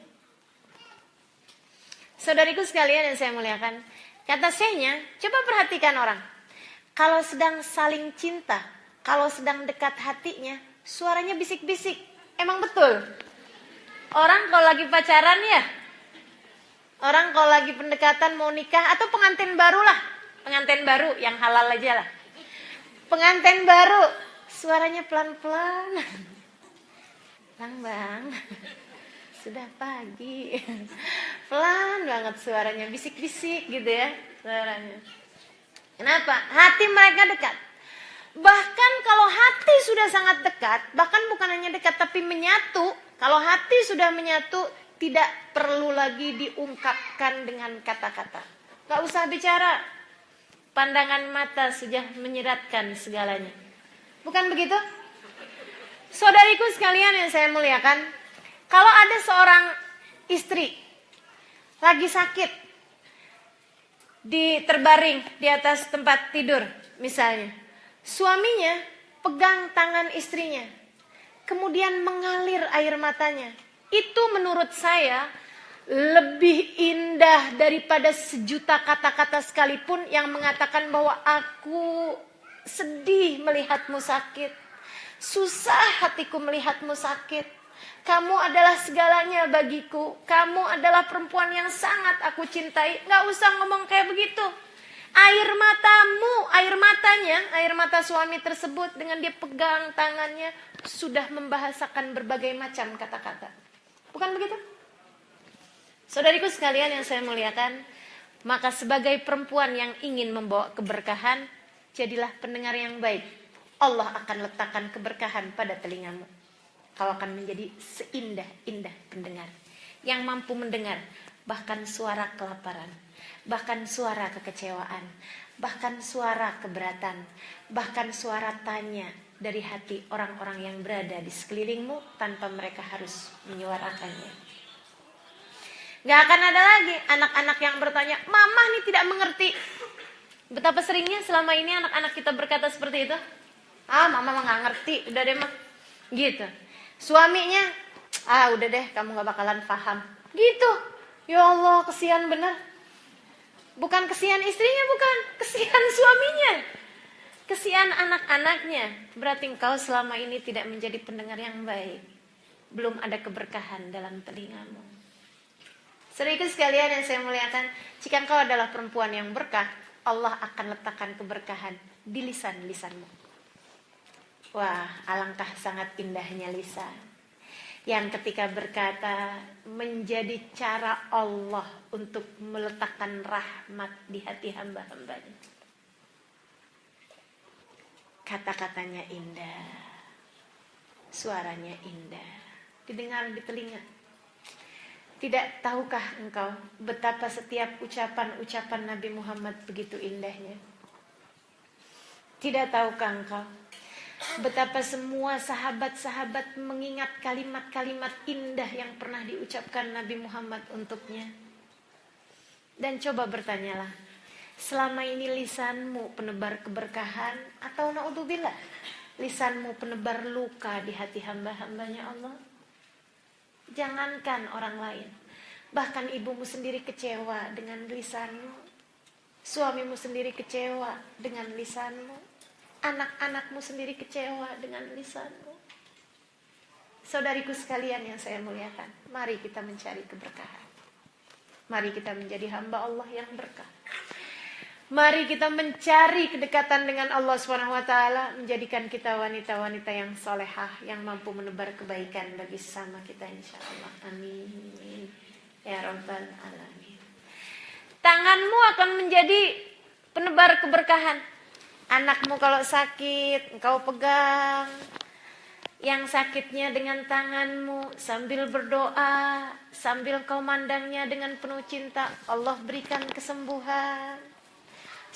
Saudariku sekalian yang saya muliakan, kata syekhnya, coba perhatikan orang. Kalau sedang saling cinta, kalau sedang dekat hatinya, suaranya bisik-bisik. Emang betul? Orang kalau lagi pacaran ya, orang kalau lagi pendekatan mau nikah atau pengantin baru lah, pengantin baru yang halal aja lah. Pengantin baru, suaranya pelan-pelan. Bang, sudah pagi. Pelan banget suaranya, bisik-bisik gitu ya suaranya. Kenapa? Hati mereka dekat. Bahkan kalau hati sudah sangat dekat, bahkan bukan hanya dekat tapi menyatu. Kalau hati sudah menyatu, tidak perlu lagi diungkapkan dengan kata-kata. Gak usah bicara. Pandangan mata sudah menyeratkan segalanya. Bukan begitu? Saudariku sekalian yang saya muliakan, kalau ada seorang istri lagi sakit, terbaring di atas tempat tidur misalnya, suaminya pegang tangan istrinya, kemudian mengalir air matanya, itu menurut saya lebih indah daripada sejuta kata-kata sekalipun yang mengatakan bahwa aku sedih melihatmu sakit, susah hatiku melihatmu sakit. Kamu adalah segalanya bagiku, kamu adalah perempuan yang sangat aku cintai. Gak usah ngomong kayak begitu. Air matamu, air mata suami tersebut dengan dia pegang tangannya sudah membahasakan berbagai macam kata-kata. Bukan begitu? Saudariku sekalian yang saya muliakan, maka sebagai perempuan yang ingin membawa keberkahan, jadilah pendengar yang baik. Allah akan letakkan keberkahan pada telingamu. Kau akan menjadi seindah-indah pendengar yang mampu mendengar bahkan suara kelaparan, bahkan suara kekecewaan, bahkan suara keberatan, bahkan suara tanya dari hati orang-orang yang berada di sekelilingmu tanpa mereka harus menyuarakannya. Gak akan ada lagi anak-anak yang bertanya, "Mama nih tidak mengerti." Betapa seringnya selama ini anak-anak kita berkata seperti itu. Mama mah gak ngerti, udah deh mah. Gitu. Suaminya, udah deh kamu gak bakalan paham. Gitu. Ya Allah, kesian bener. Bukan kesian istrinya, bukan. Kesian suaminya. Kesian anak-anaknya. Berarti engkau selama ini tidak menjadi pendengar yang baik. Belum ada keberkahan dalam telingamu. Saudaraku sekalian yang saya muliakan, jika engkau adalah perempuan yang berkah, Allah akan letakkan keberkahan di lisan-lisanmu. Wah, alangkah sangat indahnya lisan yang ketika berkata menjadi cara Allah untuk meletakkan rahmat di hati hamba-hambanya. Kata-katanya indah, suaranya indah, didengar di telinga. Tidak tahukah engkau betapa setiap ucapan-ucapan Nabi Muhammad begitu indahnya? Tidak tahukah engkau betapa semua sahabat-sahabat mengingat kalimat-kalimat indah yang pernah diucapkan Nabi Muhammad untuknya? Dan coba bertanyalah, selama ini lisanmu penebar keberkahan atau naudzubillah, lisanmu penebar luka di hati hamba-hambanya Allah? Jangankan orang lain, bahkan ibumu sendiri kecewa dengan lisanmu, suamimu sendiri kecewa dengan lisanmu, anak-anakmu sendiri kecewa dengan lisanmu. Saudariku sekalian yang saya muliakan, mari kita mencari keberkahan. Mari kita menjadi hamba Allah yang berkah. Mari kita mencari kedekatan dengan Allah SWT, menjadikan kita wanita-wanita yang solehah, yang mampu menebar kebaikan bagi sesama kita insyaAllah. Amin. Ya Rabbal Alamin. Tanganmu akan menjadi penebar keberkahan. Anakmu kalau sakit, engkau pegang yang sakitnya dengan tanganmu sambil berdoa, sambil kau mandangnya dengan penuh cinta, Allah berikan kesembuhan.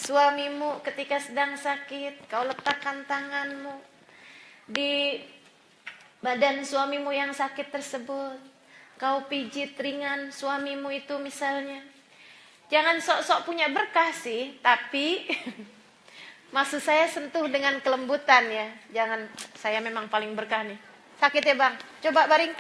Suamimu ketika sedang sakit, kau letakkan tanganmu di badan suamimu yang sakit tersebut. Kau pijit ringan suamimu itu misalnya. Jangan sok-sok punya berkah sih, tapi maksud saya sentuh dengan kelembutan ya. Jangan, saya memang paling berkah nih. Sakit ya bang? Coba baring.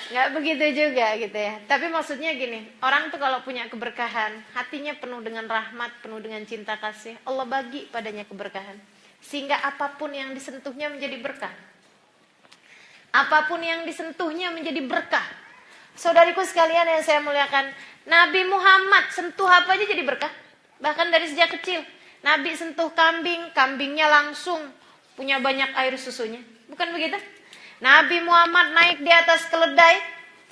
Nggak begitu juga gitu ya. Tapi maksudnya gini, orang tuh kalau punya keberkahan, hatinya penuh dengan rahmat, penuh dengan cinta kasih, Allah bagi padanya keberkahan. Sehingga apapun yang disentuhnya menjadi berkah. Apapun yang disentuhnya menjadi berkah. Saudariku sekalian yang saya muliakan, Nabi Muhammad sentuh apa aja jadi berkah. Bahkan dari sejak kecil, Nabi sentuh kambing, kambingnya langsung punya banyak air susunya. Bukan begitu? Nabi Muhammad naik di atas keledai,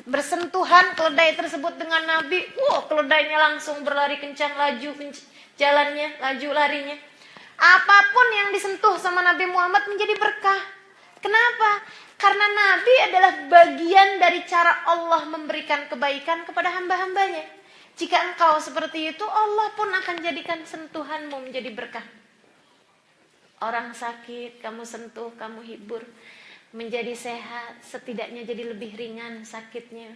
bersentuhan keledai tersebut dengan Nabi. Keledainya langsung berlari kencang, laju jalannya, laju larinya. Apapun yang disentuh sama Nabi Muhammad menjadi berkah. Kenapa? Karena Nabi adalah bagian dari cara Allah memberikan kebaikan kepada hamba-hambanya. Jika engkau seperti itu, Allah pun akan jadikan sentuhanmu menjadi berkah. Orang sakit, kamu sentuh, kamu hibur, menjadi sehat, setidaknya jadi lebih ringan sakitnya.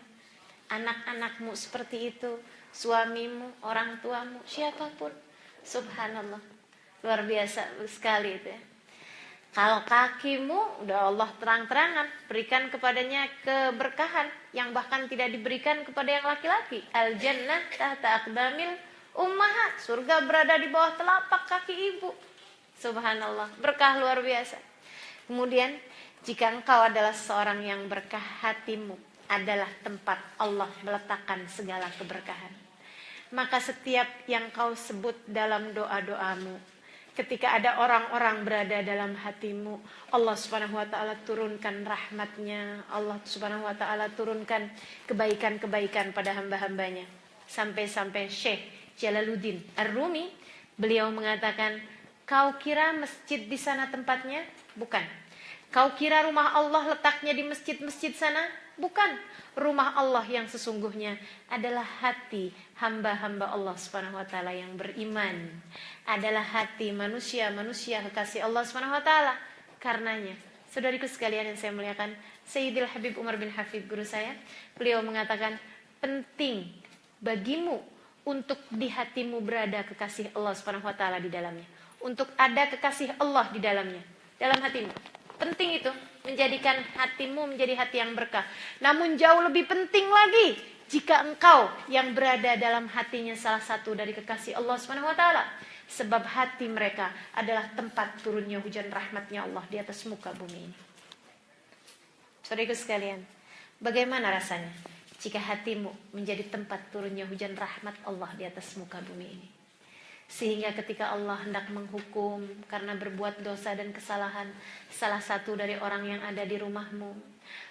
Anak-anakmu seperti itu, suamimu, orang tuamu, siapapun. Subhanallah, luar biasa sekali itu ya. Kalau kakimu, udah Allah terang-terangan berikan kepadanya keberkahan yang bahkan tidak diberikan kepada yang laki-laki. Al jannah tahta aqdamil ummahat, surga berada di bawah telapak kaki ibu. Subhanallah, berkah luar biasa. Kemudian jika engkau adalah seorang yang berkah, hatimu adalah tempat Allah meletakkan segala keberkahan. Maka setiap yang kau sebut dalam doa-doamu, ketika ada orang-orang berada dalam hatimu, Allah subhanahu wa ta'ala turunkan rahmatnya, Allah subhanahu wa ta'ala turunkan kebaikan-kebaikan pada hamba-hambanya. Sampai-sampai Syekh Jalaluddin Ar-Rumi, beliau mengatakan, kau kira masjid di sana tempatnya? Bukan. Kau kira rumah Allah letaknya di masjid-masjid sana? Bukan. Rumah Allah yang sesungguhnya adalah hati hamba-hamba Allah subhanahu wa ta'ala yang beriman. Adalah hati manusia-manusia kekasih Allah subhanahu wa ta'ala. Karenanya, saudariku sekalian yang saya muliakan, Sayyidil Habib Umar bin Hafid, guru saya, beliau mengatakan, penting bagimu untuk di hatimu berada kekasih Allah subhanahu wa ta'ala di dalamnya. Untuk ada kekasih Allah di dalamnya, dalam hatimu. Penting itu, menjadikan hatimu menjadi hati yang berkah. Namun jauh lebih penting lagi jika engkau yang berada dalam hatinya salah satu dari kekasih Allah Subhanahu wa taala. Sebab hati mereka adalah tempat turunnya hujan rahmatnya Allah di atas muka bumi ini. Saudaraku sekalian, bagaimana rasanya jika hatimu menjadi tempat turunnya hujan rahmat Allah di atas muka bumi ini? Sehingga ketika Allah hendak menghukum karena berbuat dosa dan kesalahan salah satu dari orang yang ada di rumahmu,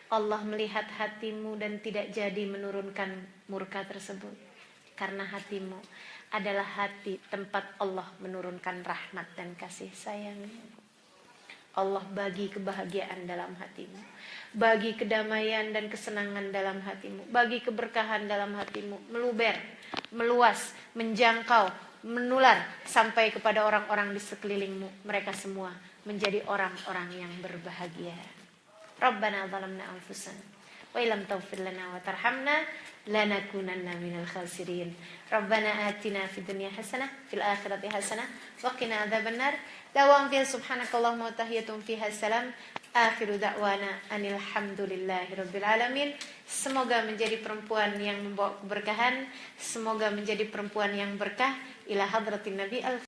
Allah melihat hatimu dan tidak jadi menurunkan murka tersebut. Karena hatimu adalah hati tempat Allah menurunkan rahmat dan kasih sayangnya. Allah bagi kebahagiaan dalam hatimu, bagi kedamaian dan kesenangan dalam hatimu, bagi keberkahan dalam hatimu, meluber, meluas, menjangkau, menular sampai kepada orang-orang di sekelilingmu. Mereka semua menjadi orang-orang yang berbahagia. Rabbana zalamna anfusana wa illam taghfir lana wa tarhamna lanakunanna minal khasirin. Rabbana atina fid dunya hasanah fil akhirati hasanah wa qina adzabannar. Dawam fi subhanakallahumma wa tahiyatum fiha salam. Akhiru da'wana anil hamdulillahirabbil alamin. Semoga menjadi perempuan yang membawa keberkahan, semoga menjadi perempuan yang berkah ila hadratin nabi al